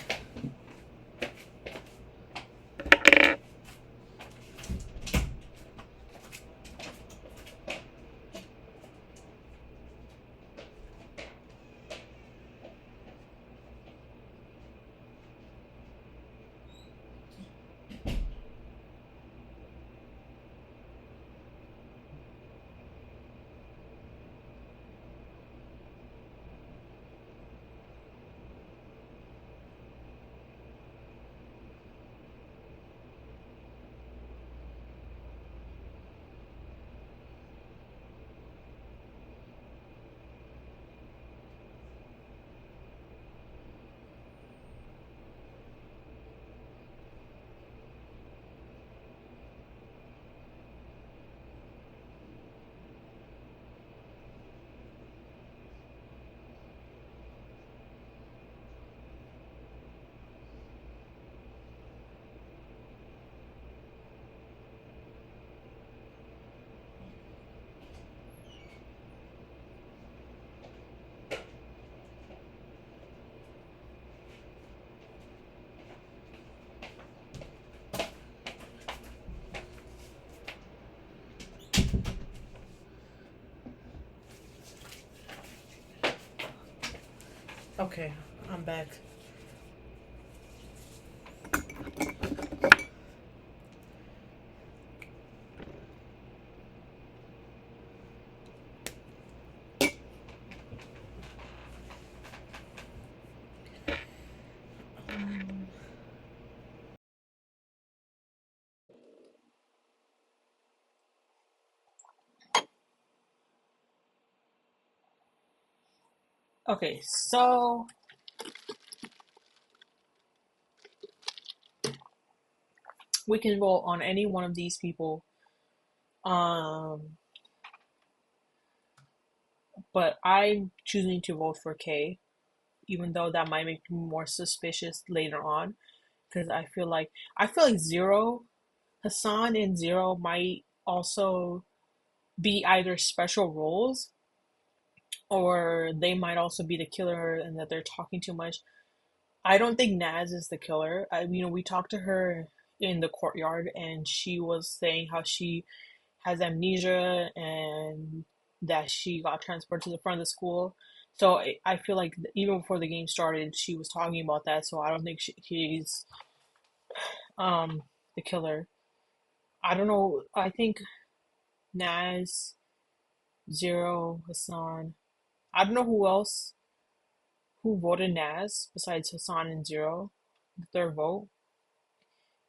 Okay, I'm back. Okay, so we can vote on any one of these people. But I'm choosing to vote for K, even though that might make me more suspicious later on, because I feel like Zero, Hassan and Zero might also be either special roles or they might also be the killer and that they're talking too much. I don't think Naz is the killer. We talked to her in the courtyard, and she was saying how she has amnesia and that she got transported to the front of the school. So I feel like even before the game started, she was talking about that. So I don't think he's um the killer. I don't know. I think Naz, Zero, Hassan. I don't know who else who voted Naz besides Hassan and Zero. The third vote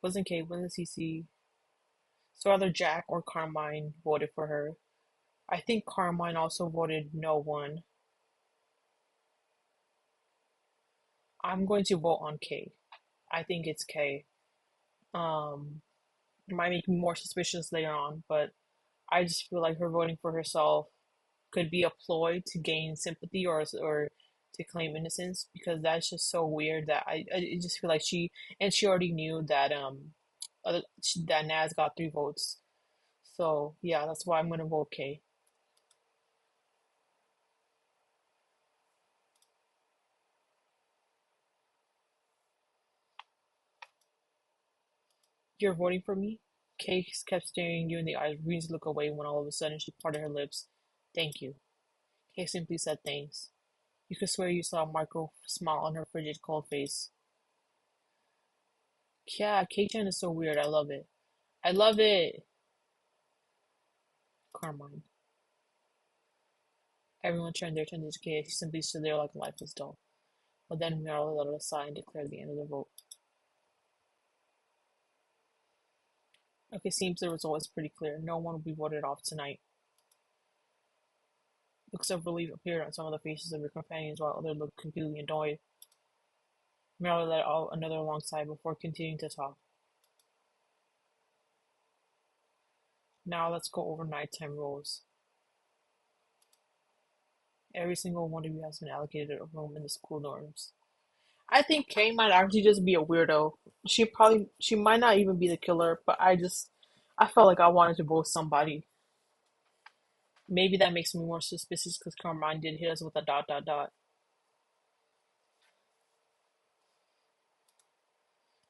wasn't Kate, wasn't CC. So either Jack or Carmine voted for her. I think Carmine also voted no one. I'm going to vote on K. I think it's K. Um, it might make me more suspicious later on, but I just feel like her voting for herself could be a ploy to gain sympathy or to claim innocence because that's just so weird that I just feel like she already knew that that Naz got 3 votes. So yeah, that's why I'm gonna vote K. You're voting for me? Kay kept staring you in the eyes, refusing to look away when all of a sudden she parted her lips. Thank you. Kay simply said thanks. You could swear you saw a micro smile on her frigid, cold face. Yeah, Kay-chan is so weird. I love it. I love it! Carmine. Everyone turned their attention to Kay. She simply stood there like a lifeless doll. But then Meryl let out a sigh and declared the end of the vote. Okay, seems the result is pretty clear. No one will be voted off tonight. Looks of relief appeared on some of the faces of your companions while others looked completely annoyed. Meryl let out another long sigh before continuing to talk. Now let's go over nighttime rules. Every single one of you has been allocated a room in the school dorms. I think Kay might actually just be a weirdo. She might not even be the killer, but I felt like I wanted to vote somebody. Maybe that makes me more suspicious because Carmine did hit us with a dot dot dot.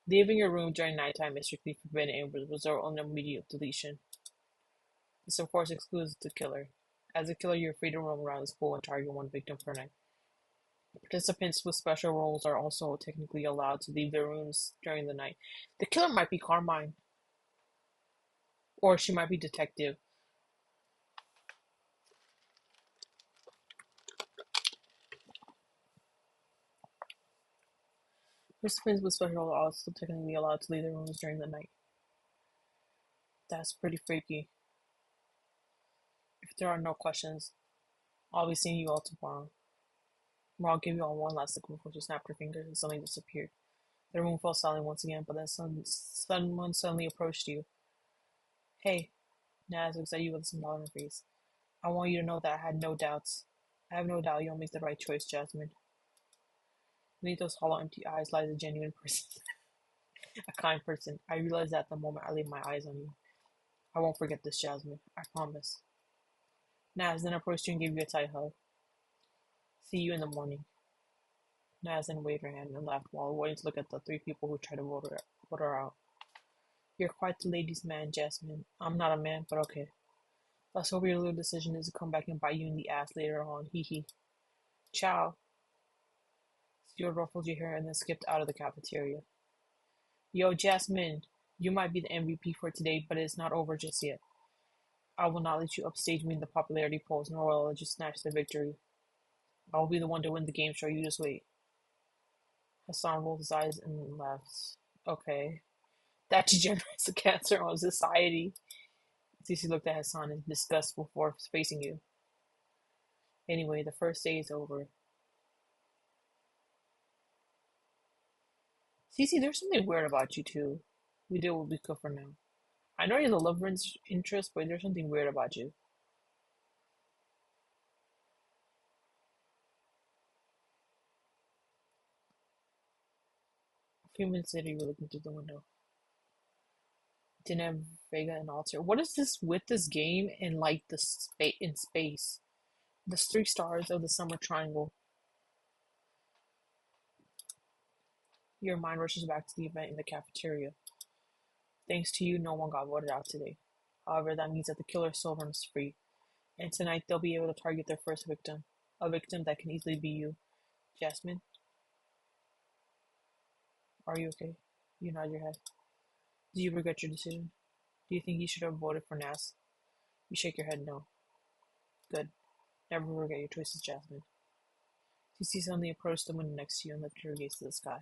Leaving your room during nighttime is strictly forbidden and will result in immediate deletion. This of course excludes the killer. As a killer, you're free to roam around the school and target one victim per night. Participants with special roles are also technically allowed to leave their rooms during the night. The killer might be Carmine, or she might be Detective. Participants with special roles are also technically allowed to leave their rooms during the night. That's pretty freaky. If there are no questions, I'll be seeing you all tomorrow. I'll give you all one last look before she snapped her fingers and suddenly disappeared. The room fell silent once again, but then someone suddenly approached you. Hey, Naz looks at you with a smile on her face. I want you to know that I had no doubts. I have no doubt you'll make the right choice, Jasmine. Beneath those hollow, empty eyes lies a genuine person, a kind person. I realized that the moment I laid my eyes on you. I won't forget this, Jasmine. I promise. Naz then approached you and gave you a tight hug. See you in the morning. Naz then waved her hand and laughed while waiting to look at the 3 people who tried to vote her out. You're quite the ladies' man, Jasmine. I'm not a man, but okay. Let's hope your little decision is to come back and bite you in the ass later on. Hee hee. Ciao. Stuart ruffled your hair and then skipped out of the cafeteria. Yo, Jasmine, you might be the MVP for today, but it's not over just yet. I will not let you upstage me in the popularity polls, nor will I let you snatch the victory. I will be the one to win the game show, you just wait. Hassan rolled his eyes and laughed. Okay. That degenerates the cancer on society. Cece looked at Hassan in disgust before facing you. Anyway, the first day is over. Cece, there's something weird about you too. We did what we could for now. I know you're the love interest, but there's something weird about you. A few minutes later, you were looking through the window. Didn't have Vega and Alter. What is this with this game and like the in space? The 3 stars of the summer triangle. Your mind rushes back to the event in the cafeteria. Thanks to you, no one got voted out today. However, that means that the killer still runs free, and tonight they'll be able to target their first victim, a victim that can easily be you. Jasmine, are you okay? You nod your head. Do you regret your decision? Do you think you should have voted for Nas? You shake your head no. Good. Never regret your choices, Jasmine. You see suddenly approach the window next to you and lift your gaze to the sky.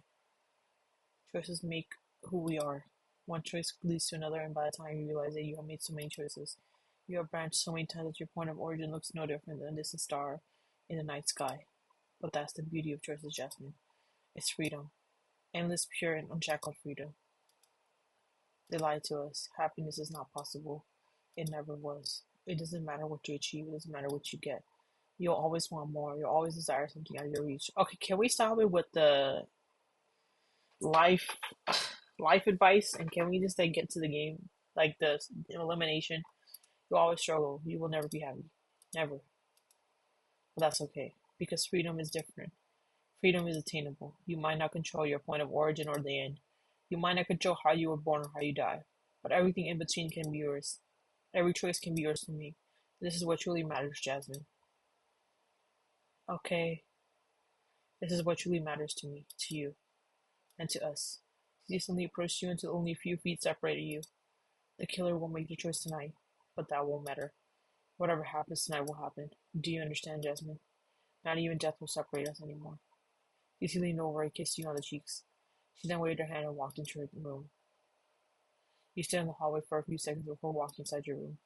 Choices make who we are. One choice leads to another, and by the time you realize that you have made so many choices, you have branched so many times that your point of origin looks no different than a distant star in the night sky. But that's the beauty of choices, Jasmine. It's freedom. Endless, pure, and unshackled freedom. They lied to us. Happiness is not possible. It never was. It doesn't matter what you achieve, it doesn't matter what you get. You'll always want more. You'll always desire something out of your reach. Okay, can we stop it with the life life advice, and can we just like get to the game? Like the elimination. You'll always struggle. You will never be happy. Never. But that's okay. Because freedom is different. Freedom is attainable. You might not control your point of origin or the end. You might not control how you were born or how you die. But everything in between can be yours. Every choice can be yours to make. This is what truly matters, Jasmine. Okay? This is what truly matters to me, to you, and to us. He suddenly approached you until only a few feet separated you. The killer will make the choice tonight, but that won't matter. Whatever happens tonight will happen. Do you understand, Jasmine? Not even death will separate us anymore. He leaned over and kissed you on the cheeks. She then waved her hand and walked into her room. You stood in the hallway for a few seconds before walking inside your room.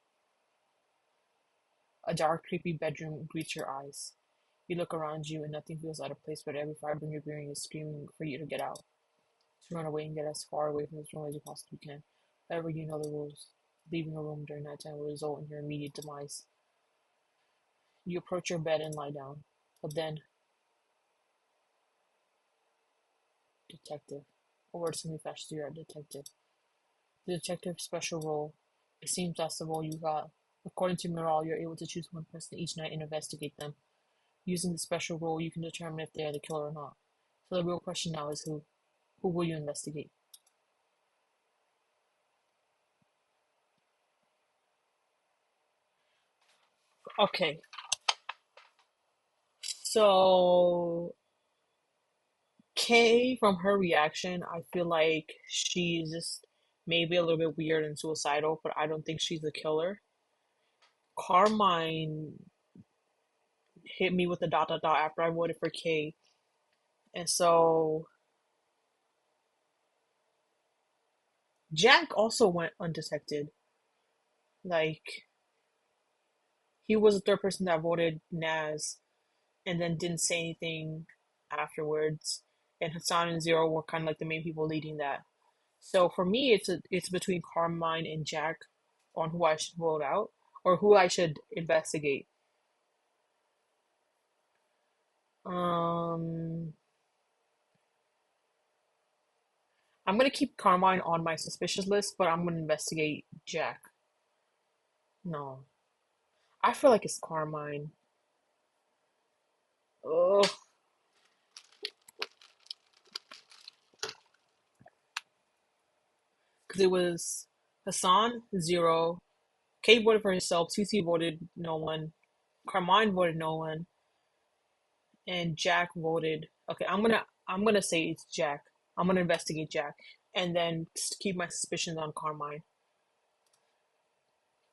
A dark, creepy bedroom greets your eyes. You look around you and nothing feels out of place, but every fiber in your being is screaming for you to get out. To run away and get as far away from this room as you possibly can. However, you know the rules. Leaving a room during nighttime will result in your immediate demise. You approach your bed and lie down. But then, detective. A word suddenly flashes through your head, detective. The detective's special role. It seems that's the role you got. According to Miral, you're able to choose one person each night and investigate them. Using the special role, you can determine if they are the killer or not. So the real question now is who? Who will you investigate? Okay, so Kay, from her reaction, I feel like she's just maybe a little bit weird and suicidal, but I don't think she's the killer. Carmine hit me with the dot dot dot after I voted for Kay, and so Jack also went undetected. Like he was the third person that voted Naz, and then didn't say anything afterwards. And Hassan and Zero were kind of like the main people leading that. So for me, it's between Carmine and Jack on who I should vote out or who I should investigate. Um, I'm gonna keep Carmine on my suspicious list, but I'm gonna investigate Jack. No, I feel like it's Carmine. Ugh, because it was Hassan Zero. Kate voted for herself. CC voted no one. Carmine voted no one, and Jack voted. Okay, I'm gonna say it's Jack. I'm gonna investigate Jack, and then keep my suspicions on Carmine.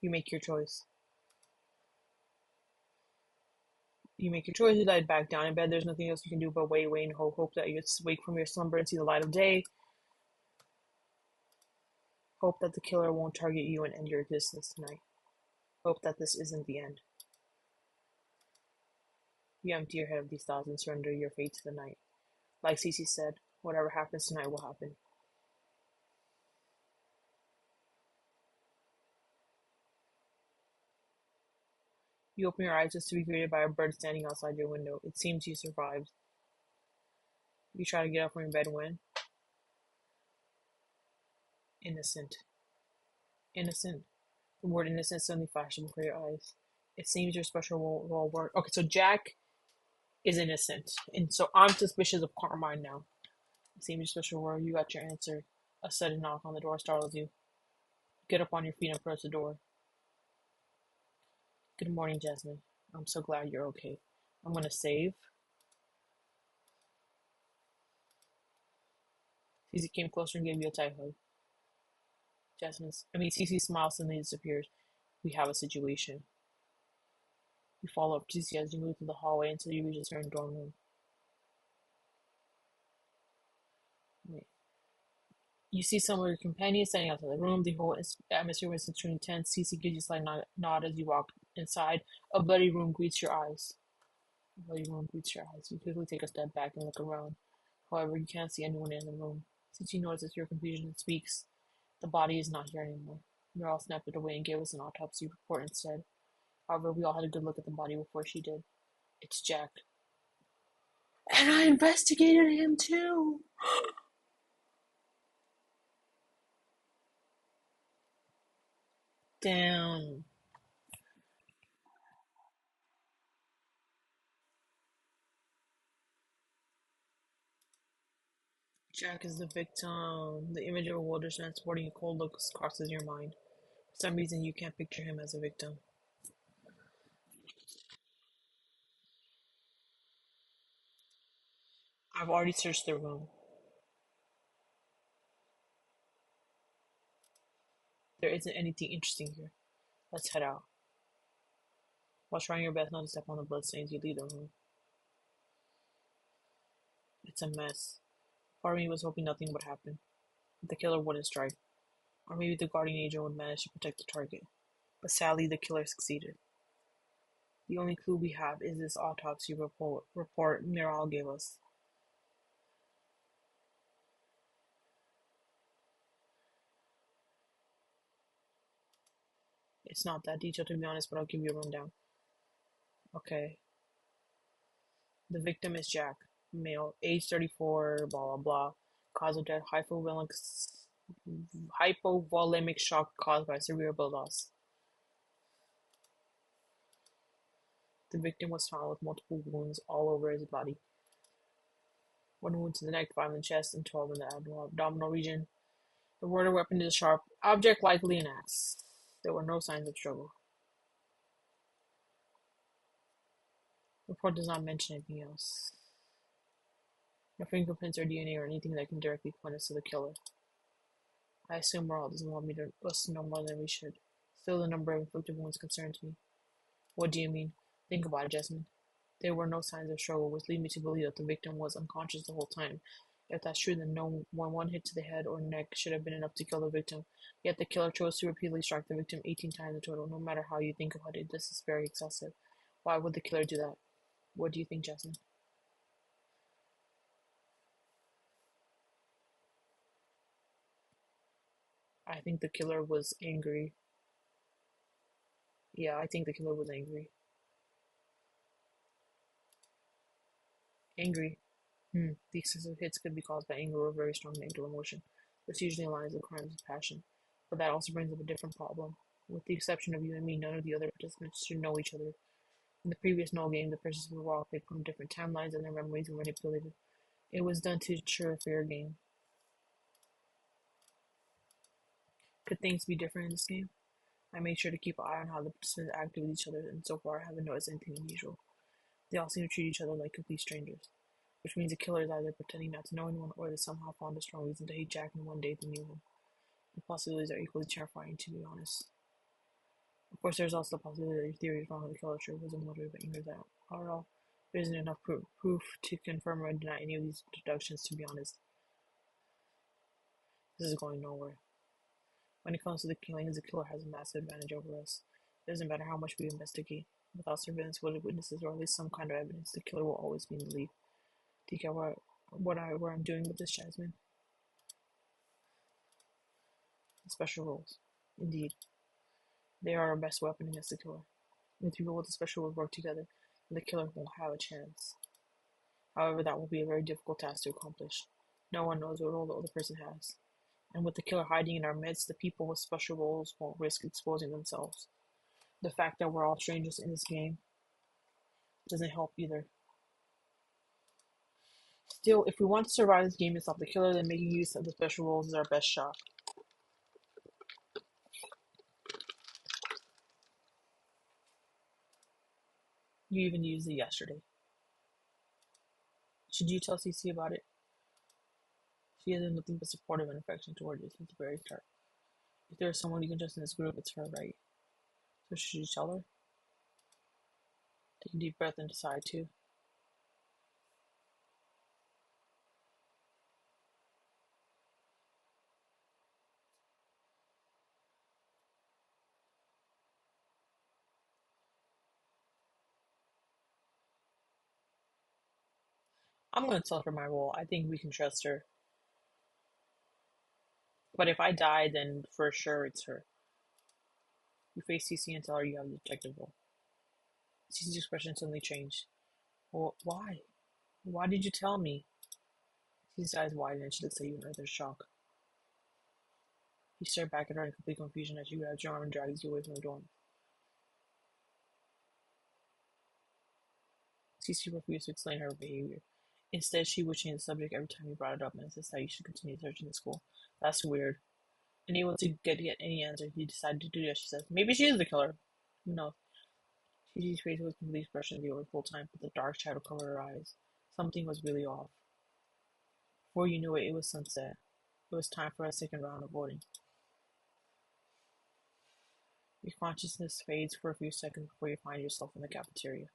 You make your choice. You make your choice. You lie back down in bed. There's nothing else you can do but wait, wait, and hope. Hope that you wake from your slumber and see the light of day. Hope that the killer won't target you and end your existence tonight. Hope that this isn't the end. You empty your head of these thoughts and surrender your fate to the night. Like Cece said, whatever happens tonight will happen. You open your eyes just to be greeted by a bird standing outside your window. It seems you survived. You try to get up from your bed when? Innocent. Innocent. The word innocent suddenly flashes before your eyes. It seems your special will work. Okay, so Jack is innocent. And so I'm suspicious of Carmine now. Same special word, you got your answer. A sudden knock on the door startles you. Get up on your feet and approach the door. Good morning, Jasmine. I'm so glad you're okay. I'm gonna save. Cece came closer and gave you a tight hug. Cece smiles and then disappears. We have a situation. You follow up Cece as you move through the hallway until you reach a certain dorm room. You see some of your companions standing outside the room. The whole atmosphere was extremely tense. Cece gives you a slight nod as you walk inside. A bloody room greets your eyes. You quickly take a step back and look around. However, you can't see anyone in the room. Cece notices your confusion and speaks. The body is not here anymore. Meryl snapped it away and gave us an autopsy report instead. However, we all had a good look at the body before she did. It's Jack. And I investigated him too! Damn. Jack is the victim. The image of a older man sporting a cold look crosses your mind. For some reason, you can't picture him as a victim. I've already searched the room. There isn't anything interesting here. Let's head out. While trying your best not to step on the bloodstains, you leave the room. It's a mess. Part of me was hoping nothing would happen. That the killer wouldn't strike. Or maybe the guardian angel would manage to protect the target. But sadly, the killer succeeded. The only clue we have is this autopsy report Miral gave us. It's not that detailed to be honest, but I'll give you a rundown. Okay. The victim is Jack, male, age 34, blah blah blah. Cause of death: hypovolemic shock caused by severe blood loss. The victim was found with multiple wounds all over his body. One wound to the neck, 5 in the chest, and 12 in the abdominal region. The murder weapon is a sharp object, likely an axe. There were no signs of struggle. The report does not mention anything else. No fingerprints or DNA or anything that can directly point us to the killer. I assume Merle doesn't want us to know more than we should. Still, the number of inflicted wounds concerns me. What do you mean? Think about it, Jasmine. There were no signs of struggle, which lead me to believe that the victim was unconscious the whole time. If that's true, then one hit to the head or neck should have been enough to kill the victim. Yet the killer chose to repeatedly strike the victim 18 times in total. No matter how you think about it, this is very excessive. Why would the killer do that? What do you think, Jasmine? I think the killer was angry. Yeah, I think the killer was angry. Angry. The excessive hits could be caused by anger or very strong negative emotion. This usually aligns with crimes of passion. But that also brings up a different problem. With the exception of you and me, none of the other participants should know each other. In the previous No game, the participants were all picked from different timelines and their memories were manipulated. It was done to ensure a fair game. Could things be different in this game? I made sure to keep an eye on how the participants acted with each other, and so far I haven't noticed anything unusual. They all seem to treat each other like complete strangers, which means the killer is either pretending not to know anyone or they somehow found a strong reason to hate Jack in one day they knew him. The possibilities are equally terrifying, to be honest. Of course, there's also the possibility that your theory is wrong and the killer sure wasn't motivated by anger that all. There isn't enough proof to confirm or deny any of these deductions, to be honest. This is going nowhere. When it comes to the killings, the killer has a massive advantage over us. It doesn't matter how much we investigate. Without surveillance, witnesses, or at least some kind of evidence, the killer will always be in the lead. Do you get where I'm doing with this, Jasmine? Special rules. Indeed. They are our best weapon against the killer. If people with the special rules work together, then the killer won't have a chance. However, that will be a very difficult task to accomplish. No one knows what role the other person has. And with the killer hiding in our midst, the people with special roles won't risk exposing themselves. The fact that we're all strangers in this game doesn't help either. Still, if we want to survive this game and stop the killer, then making use of the special rules is our best shot. You even used it yesterday. Should you tell Cece about it? She has nothing but supportive and affection toward you since the very start. If there is someone you can trust in this group, it's her, right? So should you tell her? Take a deep breath and decide to. I'm going to tell her my role. I think we can trust her. But if I die, then for sure it's her. You face Cece and tell her you have the detective role. Cece's expression suddenly changed. Well, why? Why did you tell me? Cece's eyes widened and she looks at you in utter shock. You stare back at her in complete confusion as she grabs your arm and drags you away from the dorm. Cece refused to explain her behavior. Instead, she would change the subject every time you brought it up and insist that you should continue searching the school. That's weird. Unable to get any answer, he decided to do as she said. Maybe she is the killer. Who knows? Cece's face was completely expression the full time, but the dark shadow covered her eyes. Something was really off. Before you knew it, it was sunset. It was time for a second round of voting. Your consciousness fades for a few seconds before you find yourself in the cafeteria.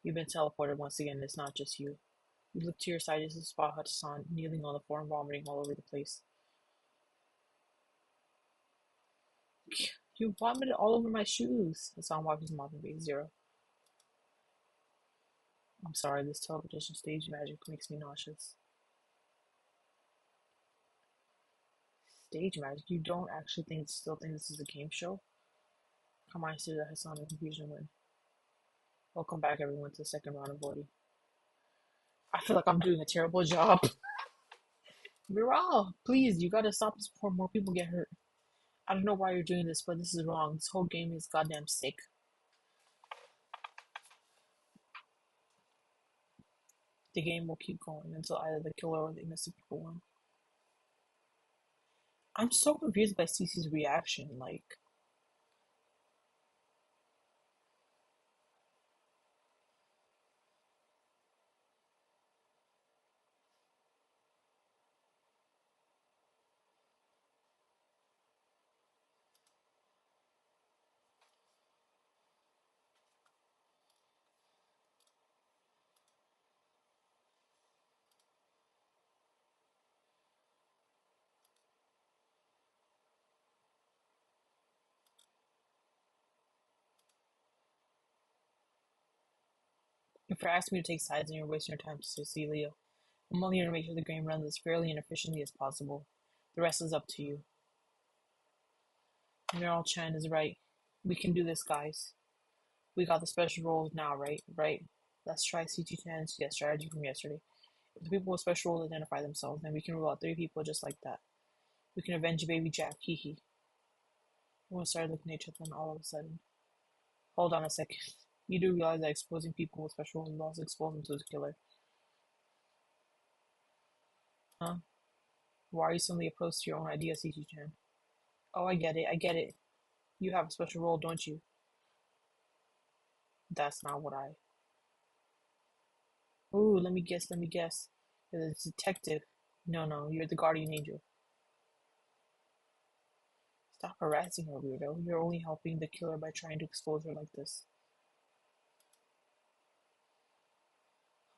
You've been teleported once again, and it's not just you. You look to your side as you spot Hassan kneeling on the floor and vomiting all over the place. You vomited all over my shoes. Hassan wiped his mouth and face zero. I'm sorry, this teleportation stage magic makes me nauseous. Stage magic? You don't actually still think this is a game show? Hermione stared at Hassan in confusion when. Welcome back, everyone, to the second round of voting. I feel like I'm doing a terrible job. Miral, please, you gotta stop this before more people get hurt. I don't know why you're doing this, but this is wrong. This whole game is goddamn sick. The game will keep going until either the killer or the innocent people win. I'm so confused by Cece's reaction. Like, if you're asking me to take sides and you're wasting your time, Cecilia, I'm only here to make sure the game runs as fairly and efficiently as possible. The rest is up to you. Meryl Chen is right. We can do this, guys. We got the special roles now, right? Right. Let's try CT Chan's strategy from yesterday. If the people with special roles identify themselves, then we can rule out 3 people just like that. We can avenge baby Jack, hee hee. Everyone started looking at each other, and all of a sudden. Hold on a second. You do realize that exposing people with special roles will also expose them to the killer. Huh? Why are you suddenly opposed to your own idea, CT Chan? Oh, I get it, I get it. You have a special role, don't you? That's not what I. Ooh, let me guess, let me guess. You're the detective. No, you're the guardian angel. Stop harassing her, weirdo. You're only helping the killer by trying to expose her like this.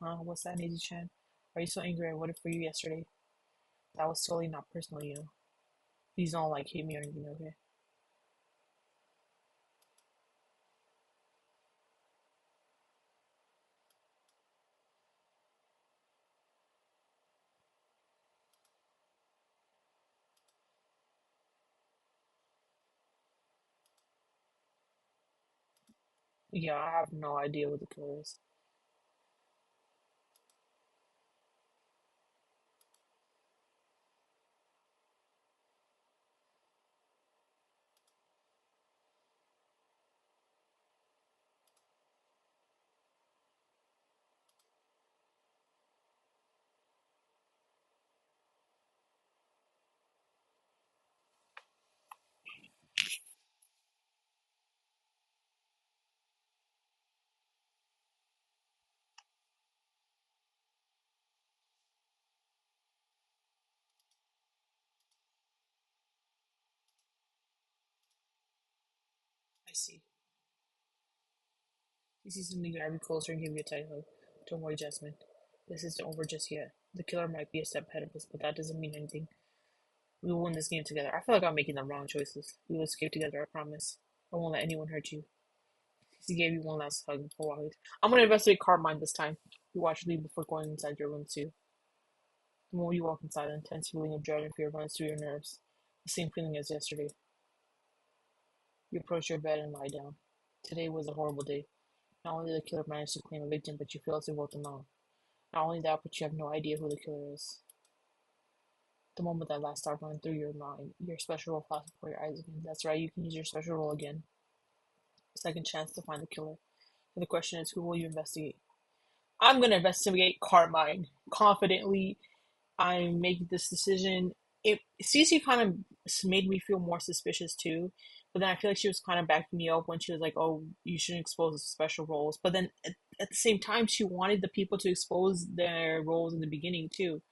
Huh? What's that, Nazy Chan? Why are you so angry I voted for you yesterday? That was totally not personal, you know. Please don't, like, hate me or anything, okay? Yeah, I have no idea what the killer is. I see. You see something grab you closer and give you a tight hug. Don't worry, Jasmine. This isn't over just yet. The killer might be a step ahead of us, but that doesn't mean anything. We will win this game together. I feel like I'm making the wrong choices. We will escape together, I promise. I won't let anyone hurt you. He gave you one last hug before walking. I'm gonna investigate Carmine this time. You watch leave before going inside your room too. The moment you walk inside, an intense feeling of dread and fear runs through your nerves. The same feeling as yesterday. You approach your bed and lie down. Today was a horrible day. Not only did the killer manage to claim a victim, but you feel as if both alone. Not only that, but you have no idea who the killer is. The moment that last thought ran through your mind, your special roll flashed before your eyes again. That's right, you can use your special roll again. Second chance to find the killer. And the question is, who will you investigate? I'm gonna investigate Carmine. Confidently, I make this decision. Cece kind of made me feel more suspicious too, but then I feel like she was kind of backing me up when she was like, "Oh, you shouldn't expose the special roles." But then at the same time, she wanted the people to expose their roles in the beginning too.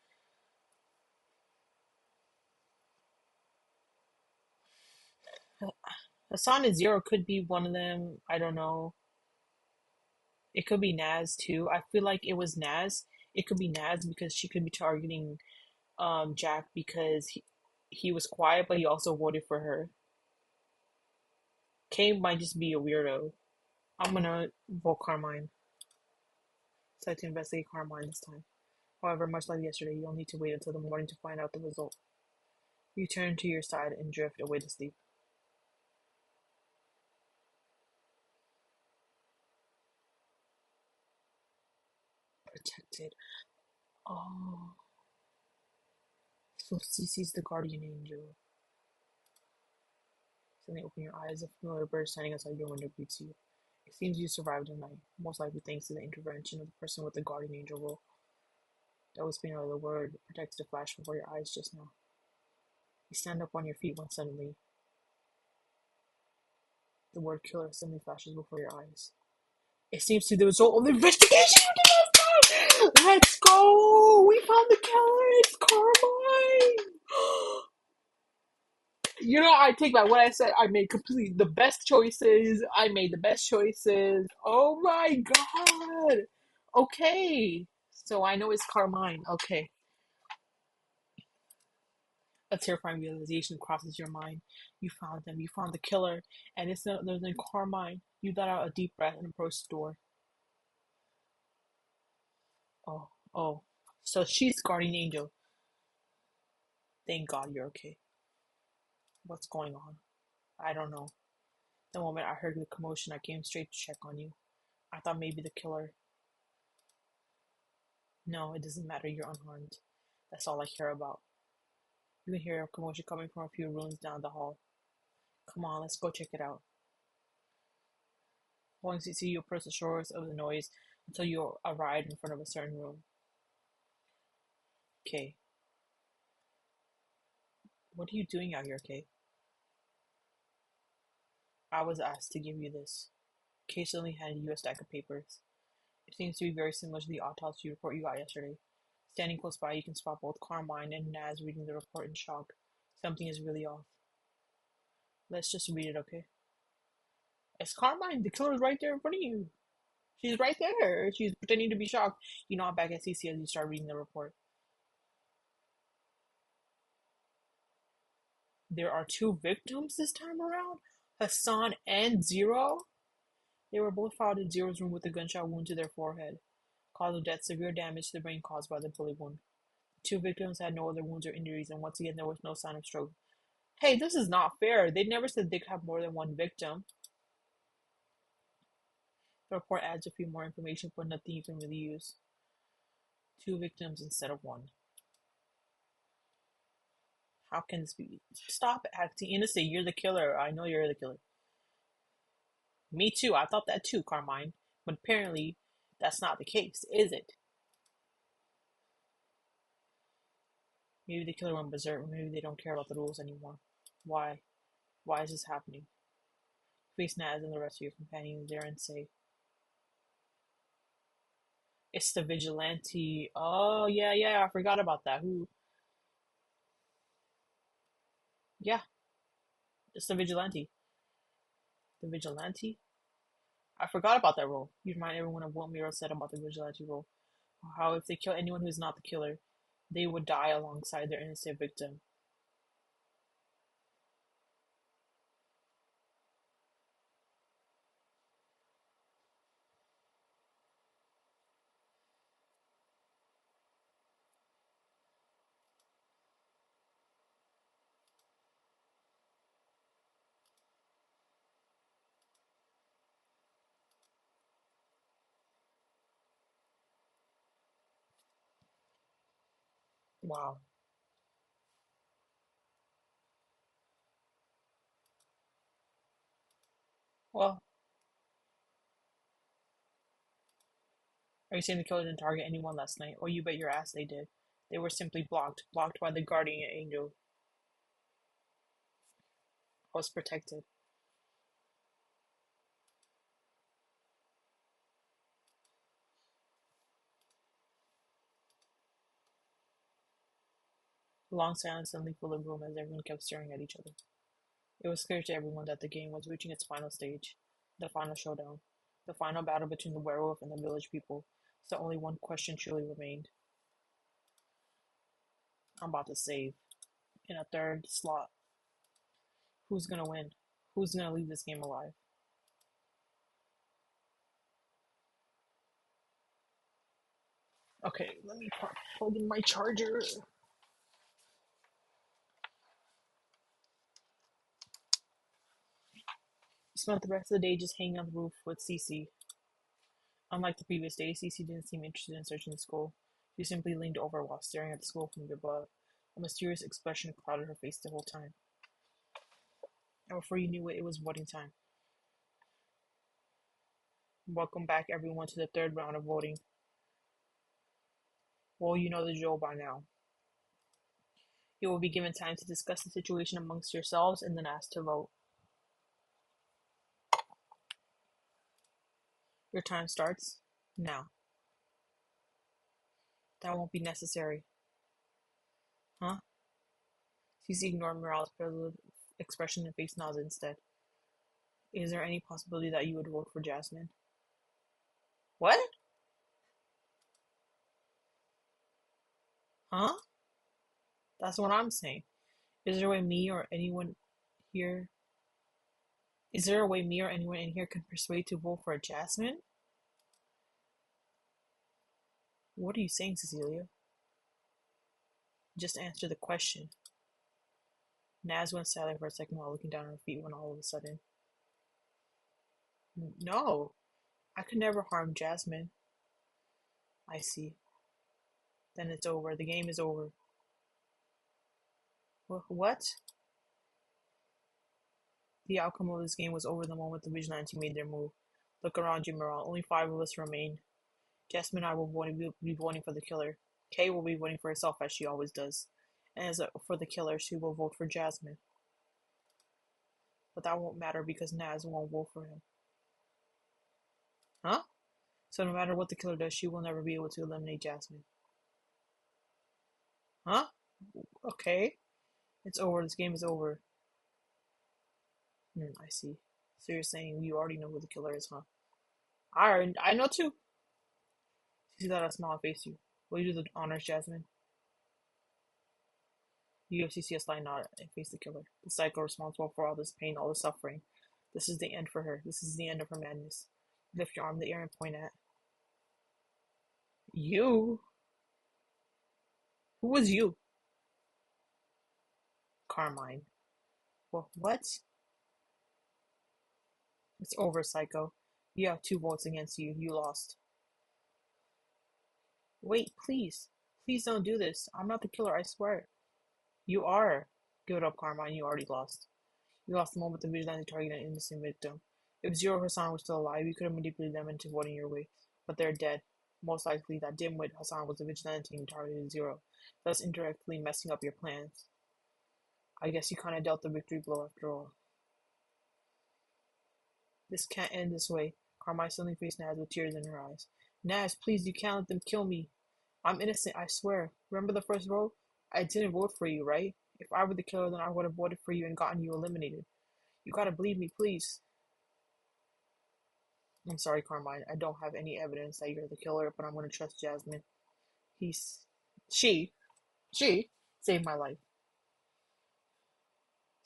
Hassan and Zero could be one of them. I don't know. It could be Naz too. I feel like it was Naz. It could be Naz because she could be targeting Jack because he was quiet, but he also voted for her. Kay might just be a weirdo. I'm gonna vote Carmine. Decide to investigate Carmine this time. However, much like yesterday, you'll need to wait until the morning to find out the result. You turn to your side and drift away to sleep. Protected. Oh. So Cece's the guardian angel. Suddenly open your eyes, a familiar bird standing outside your window greets you. It seems you survived the night, most likely thanks to the intervention of the person with the guardian angel role. That was being the word protected a flash before your eyes just now. You stand up on your feet when suddenly the word killer suddenly flashes before your eyes. It seems to be the result of the investigation you did last night! Let's go! We found the killer! It's Carmine! You know, I take back what I said. I made completely the best choices. I made the best choices. Oh my god! Okay. So I know it's Carmine. Okay. A terrifying realization crosses your mind. You found them. You found the killer. And it's none other than Carmine. You let out a deep breath and approached the door. Oh, oh. So she's guardian angel. Thank God you're okay. What's going on? I don't know. The moment I heard the commotion, I came straight to check on you. I thought maybe the killer. No, it doesn't matter. You're unharmed. That's all I care about. You can hear a commotion coming from a few rooms down the hall. Come on, let's go check it out. Once you see, you approach the source of the noise until you arrive in front of a certain room. Okay. What are you doing out here, Kay? I was asked to give you this. Kay suddenly handed you a stack of papers. It seems to be very similar to the autopsy report you got yesterday. Standing close by, you can spot both Carmine and Naz reading the report in shock. Something is really off. Let's just read it, okay? It's Carmine. The killer's right there in front of you. She's right there. She's pretending to be shocked. You nod back at Cece as you start reading the report. There are two victims this time around? Hassan and Zero? They were both found in Zero's room with a gunshot wound to their forehead. Cause of death, severe damage to the brain caused by the bullet wound. The two victims had no other wounds or injuries, and once again, there was no sign of stroke. Hey, this is not fair. They never said they could have more than one victim. The report adds a few more information, but nothing you can really use. Two victims instead of one. How can this be? Stop acting innocent. You're the killer. I know you're the killer. Me too. I thought that too, Carmine. But apparently, that's not the case, is it? Maybe the killer went berserk. Maybe they don't care about the rules anymore. Why? Why is this happening? Face Naz and the rest of your companions there and say, it's the vigilante. Oh, yeah, yeah. I forgot about that. Who? Yeah, it's the vigilante. The vigilante? I forgot about that rule. You remind everyone of what Miro said about the vigilante rule. How if they kill anyone who's not the killer, they would die alongside their innocent victim. Wow. Well, are you saying the killer didn't target anyone last night? Or you bet your ass they did. They were simply blocked by the guardian angel. I was protected. A long silence suddenly filled the room as everyone kept staring at each other. It was clear to everyone that the game was reaching its final stage, the final showdown, the final battle between the werewolf and the village people. So only one question truly remained. I'm about to save. In a third slot. Who's gonna win? Who's gonna leave this game alive? Okay, let me plug in my charger. We spent the rest of the day just hanging on the roof with Cece. Unlike the previous day, Cece didn't seem interested in searching the school. She simply leaned over while staring at the school from above. A mysterious expression clouded her face the whole time. And before you knew it, it was voting time. Welcome back, everyone, to the third round of voting. Well, you know the drill by now. You will be given time to discuss the situation amongst yourselves and then asked to vote. Your time starts now. That won't be necessary. Huh? Cece ignored Morale's puzzled expression and face nodded instead. Is there any possibility that you would vote for Jasmine? What? Huh? That's what I'm saying. Is there a way me or anyone here Is there a way me or anyone in here can persuade to vote for Jasmine? What are you saying, Cecilia? Just answer the question. Naz went silent for a second while looking down at her feet when all of a sudden. No, I could never harm Jasmine. I see. Then it's over. The game is over. What? The outcome of this game was over the moment the vigilante made their move. Look around you, Morale. Only 5 of us remain. Jasmine and I will be voting for the killer. Kay will be voting for herself as she always does. And as for the killer, she will vote for Jasmine. But that won't matter because Naz won't vote for him. Huh? So no matter what the killer does, she will never be able to eliminate Jasmine. Huh? Okay. It's over. This game is over. I see. So you're saying you already know who the killer is, huh? I know too. You see that a smile face you. Will you do the honors, Jasmine? You give CC a slight nod and face the killer. The psycho responsible for all this pain, all this suffering. This is the end for her. This is the end of her madness. Lift your arm in the air and point at. You? Who was you? Carmine. Well, what? It's over, Psycho. You have 2 votes against you. You lost. Wait, please. Please don't do this. I'm not the killer, I swear. You are. Give it up, Carmine. You already lost. You lost the moment the vigilante targeted an innocent victim. If Zero Hassan were still alive, you could have manipulated them into voting your way. But they're dead. Most likely, that dimwit Hassan was the vigilante and targeted Zero, thus indirectly messing up your plans. I guess you kinda dealt the victory blow after all. This can't end this way. Carmine suddenly faced Naz with tears in her eyes. Naz, please, you can't let them kill me. I'm innocent, I swear. Remember the first vote? I didn't vote for you, right? If I were the killer, then I would have voted for you and gotten you eliminated. You gotta believe me, please. I'm sorry, Carmine. I don't have any evidence that you're the killer, but I'm gonna trust Jasmine. He's she she saved my life.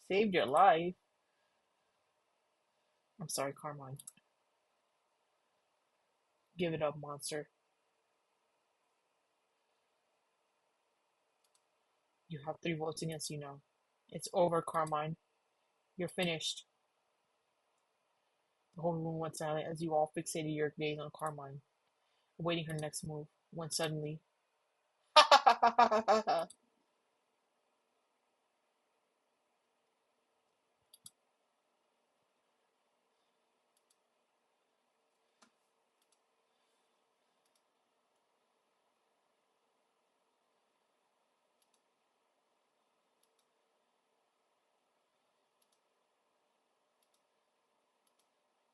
Saved your life? I'm sorry, Carmine. Give it up, monster. You have 3 votes against you now. It's over, Carmine. You're finished. The whole room went silent as you all fixated your gaze on Carmine, awaiting her next move, when suddenly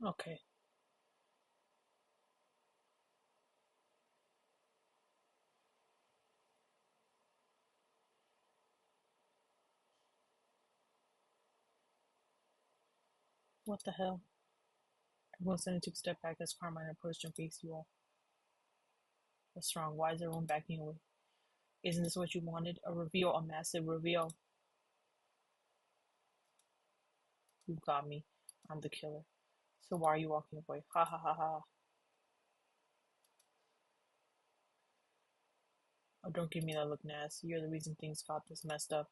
Okay. What the hell? Everyone suddenly took a step back as Carmine approached and faced you all. What's wrong? Why is everyone backing away? Isn't this what you wanted? A reveal, a massive reveal. You got me. I'm the killer. So why are you walking away? Ha ha ha ha. Oh, don't give me that look, Naz. You're the reason things got this messed up.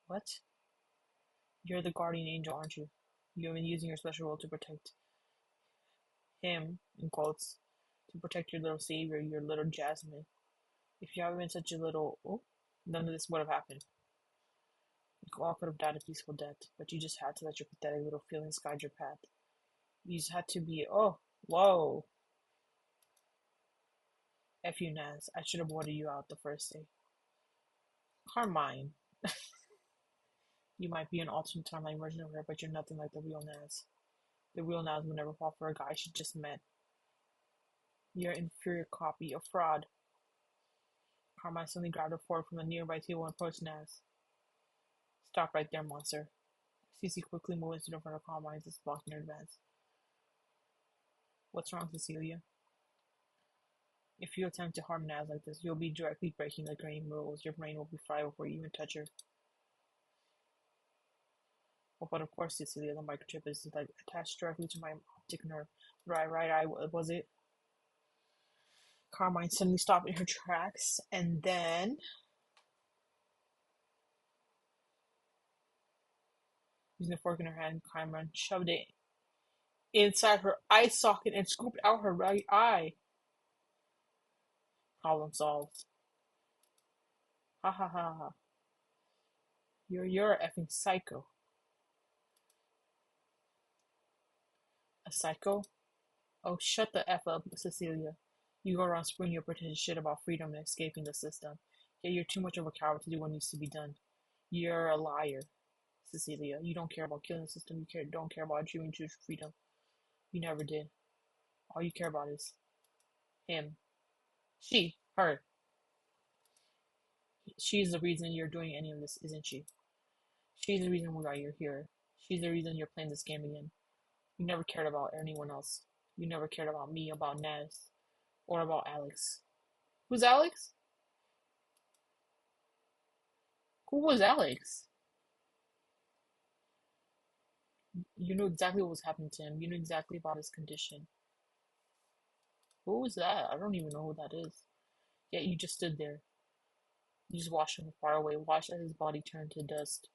What? You're the guardian angel, aren't you? You've been using your special role to protect him, in quotes, to protect your little savior, your little Jasmine. If you haven't been such a little, oh, none of this would have happened. You all could have died a peaceful death, but you just had to let your pathetic little feelings guide your path. You just had to be, oh, whoa. F you, Naz. I should have ordered you out the first day. Carmine. You might be an alternate timeline version of her, but you're nothing like the real Naz. The real Naz would never fall for a guy she just met. You're an inferior copy, a fraud. Carmine suddenly grabbed a fork from a nearby table and approached Naz. Stop right there, monster. Cece quickly moved into front of Carmine as blocking her advance. What's wrong, Cecilia? If you attempt to harm Naz like this, you'll be directly breaking the game rules. Your brain will be fried before you even touch her. Well, but of course, Cecilia, the microchip is like attached directly to my optic nerve. Right eye, was it? Carmine suddenly stopped in her tracks, and then, using a fork in her hand, Carmine shoved it inside her eye socket and scooped out her right eye. Problem solved. Ha ha ha ha. You're a effing psycho. A psycho? Oh, shut the F up, Cecilia. You go around spewing your pretended shit about freedom and escaping the system. Yet you're too much of a coward to do what needs to be done. You're a liar, Cecilia. You don't care about killing the system. Don't care about achieving true freedom. You never did. All you care about is him. Her. She's the reason you're doing any of this, isn't she? She's the reason why you're here. She's the reason you're playing this game again. You never cared about anyone else. You never cared about me, about Naz, or about Alex. Who's Alex? Who was Alex? You knew exactly what was happening to him. You knew exactly about his condition. Who was that? I don't even know who that is. Yet you just stood there. You just watched him from far away. Watched as his body turned to dust.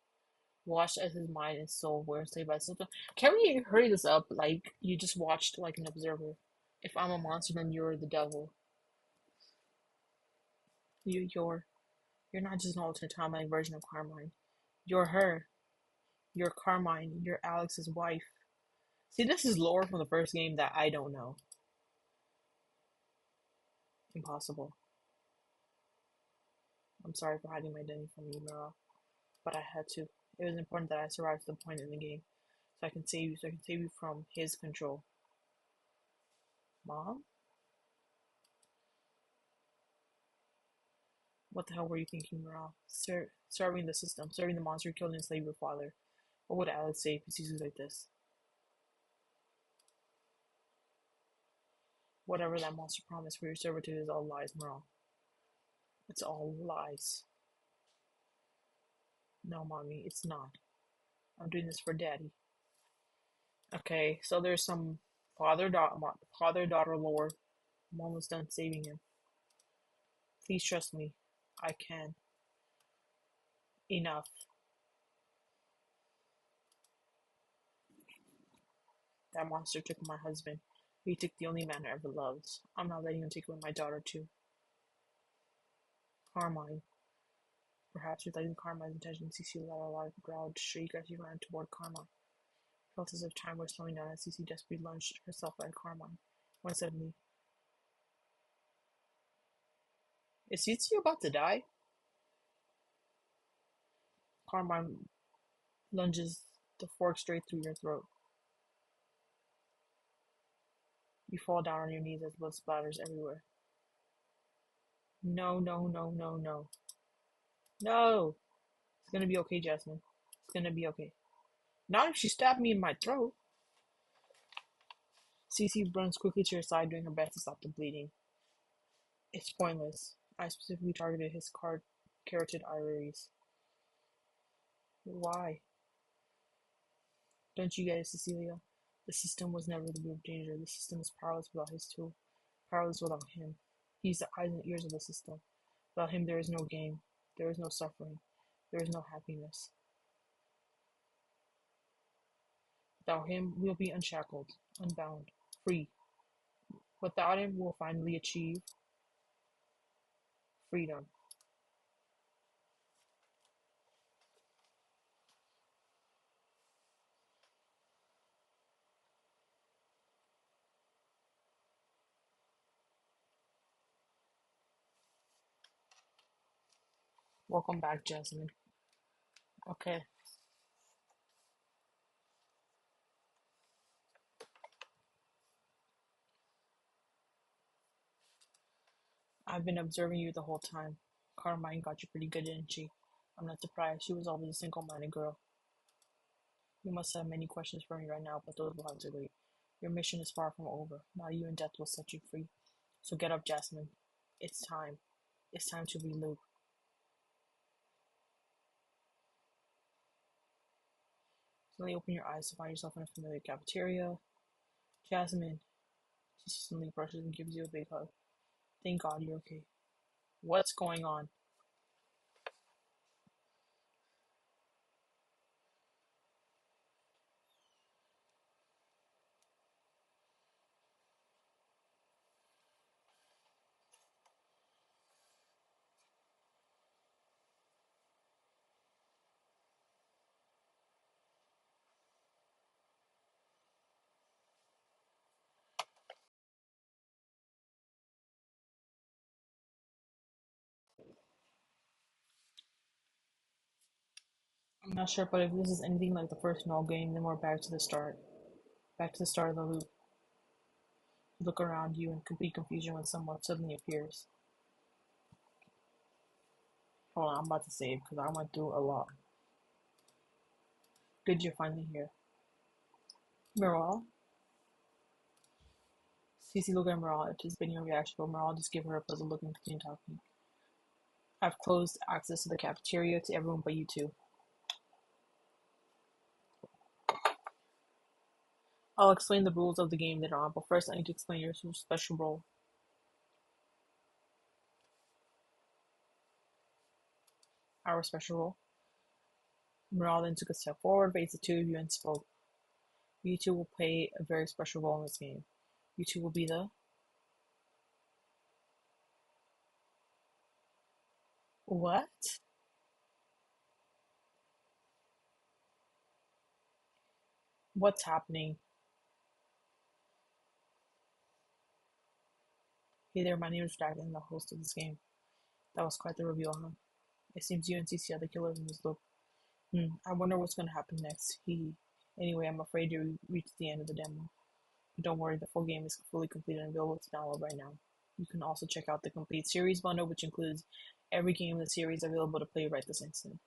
Watched as his mind and soul were enslaved by something. Can we hurry this up? Like, you just watched like an observer. If I'm a monster, then you're the devil. You're not just an alternate timeline version of Carmine. You're her. You're Carmine. You're Alex's wife. See, this is lore from the first game that I don't know. Impossible. I'm sorry for hiding my identity from you, Nora, but I had to. It was important that I survived to the point in the game, so I can save you. So I can save you from his control. Mom, what the hell were you thinking, Nora? Serving the system, serving the monster who killed and enslaved your father. What would Alex say if he sees you like this? Whatever that monster promised for your servitude is all lies, Merle. It's all lies. No, Mommy, it's not. I'm doing this for Daddy. Okay, so there's some father-daughter lore. I'm almost done saving him. Please trust me. I can. Enough. That monster took my husband. He took the only man I ever loved. I'm not letting him take away my daughter, too. Carmine. Perhaps realizing Carmine's intention, Cece let out a loud growled shriek as she ran toward Carmine. It felt as if time was slowing down as Cece desperately lunged herself at Carmine. When suddenly, is Cece about to die? Carmine lunges the fork straight through your throat. You fall down on your knees as blood splatters everywhere. No, no, no, no, no. No! It's gonna be okay, Jasmine. It's gonna be okay. Not if she stabbed me in my throat. Cece runs quickly to your side, doing her best to stop the bleeding. It's pointless. I specifically targeted his carotid arteries. Why? Don't you get it, Cecilia? The system was never the root of danger. The system is powerless without his tool. Powerless without him. He's the eyes and ears of the system. Without him there is no game. There is no suffering. There is no happiness. Without him, we'll be unshackled, unbound, free. Without him, we'll finally achieve freedom. Welcome back, Jasmine. Okay, I've been observing you the whole time. Carmine got you pretty good, didn't she? I'm not surprised. She was always a single-minded girl. You must have many questions for me right now, but those will have to wait. Your mission is far from over. Now you and death will set you free. So get up, Jasmine. It's time. It's time to reloop. Suddenly open your eyes to find yourself in a familiar cafeteria. Jasmine. She suddenly brushes and gives you a big hug. Thank God you're okay. What's going on? I'm not sure, but if this is anything like the first null game, then we're back to the start. Back to the start of the loop. You look around you in complete confusion when someone suddenly appears. Hold on, I'm about to save because I went through a lot. Good, you're finally here. Meral? Cece looked at Meral, anticipating a reaction, but Meral just gave her a puzzled look and continued talking. I've closed access to the cafeteria to everyone but you two. I'll explain the rules of the game later on, but first I need to explain your special role. Our special role. Meral then took a step forward, faced the two of you, and spoke. You two will play a very special role in this game. You two will be the... What? What's happening? Hey there, my name is Dragon, I'm the host of this game. That was quite the reveal, huh? It seems you and CC are the killers in this loop. I wonder what's gonna happen next. Anyway, I'm afraid you reached the end of the demo. But don't worry, the full game is fully completed and available to download right now. You can also check out the complete series bundle, which includes every game in the series available to play right this instant.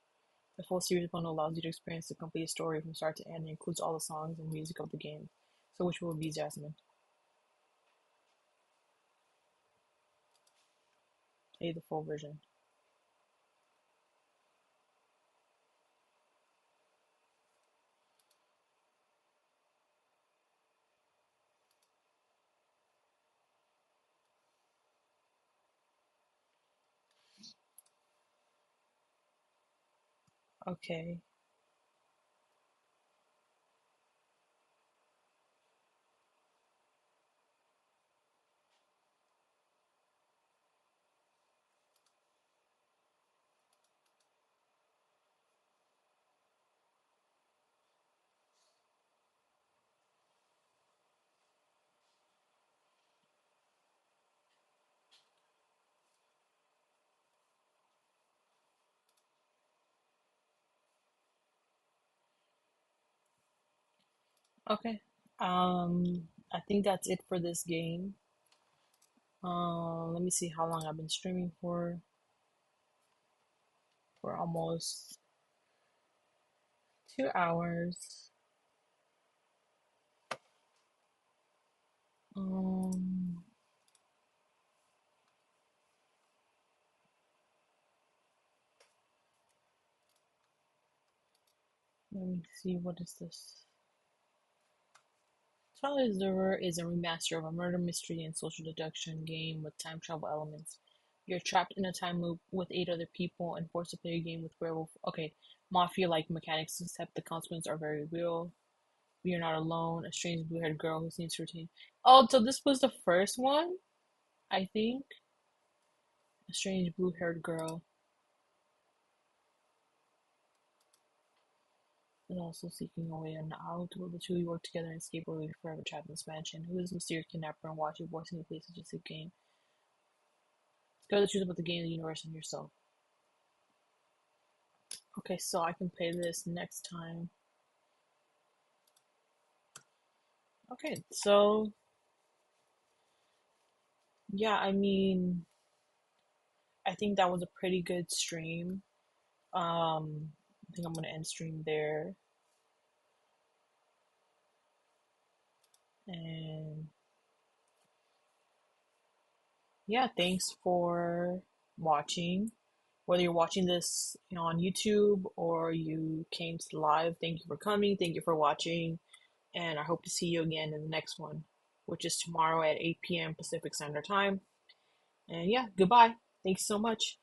The full series bundle allows you to experience the complete story from start to end and includes all the songs and music of the game. So which will it be, Jasmine? Play the full version. Okay. Okay. I think that's it for this game. Let me see how long I've been streaming for. For almost 2 hours. Um, Let me see, what is this? Twilight Zone is a remaster of a murder mystery and social deduction game with time travel elements. You're trapped in a time loop with 8 other people and forced to play a game with werewolf. Okay, mafia-like mechanics, except the consequences are very real. You're not alone. A strange blue-haired girl who seems to retain. Oh, so this was the first one, I think. A strange blue-haired girl is also seeking a way out. Will the two of you work together and escape, or will you be forever trapped in this mansion? Who is the mysterious kidnapper and why is your voice in the place of just a game? Discover the truth about the game, the universe, and yourself. Okay, so I can play this next time. Okay, so yeah, I mean, I think that was a pretty good stream. I think I'm gonna end stream there. And yeah, thanks for watching. Whether you're watching this, on YouTube or you came to the live, thank you for coming. Thank you for watching, and I hope to see you again in the next one, which is tomorrow at 8 p.m. Pacific Standard Time. And yeah, goodbye. Thanks so much.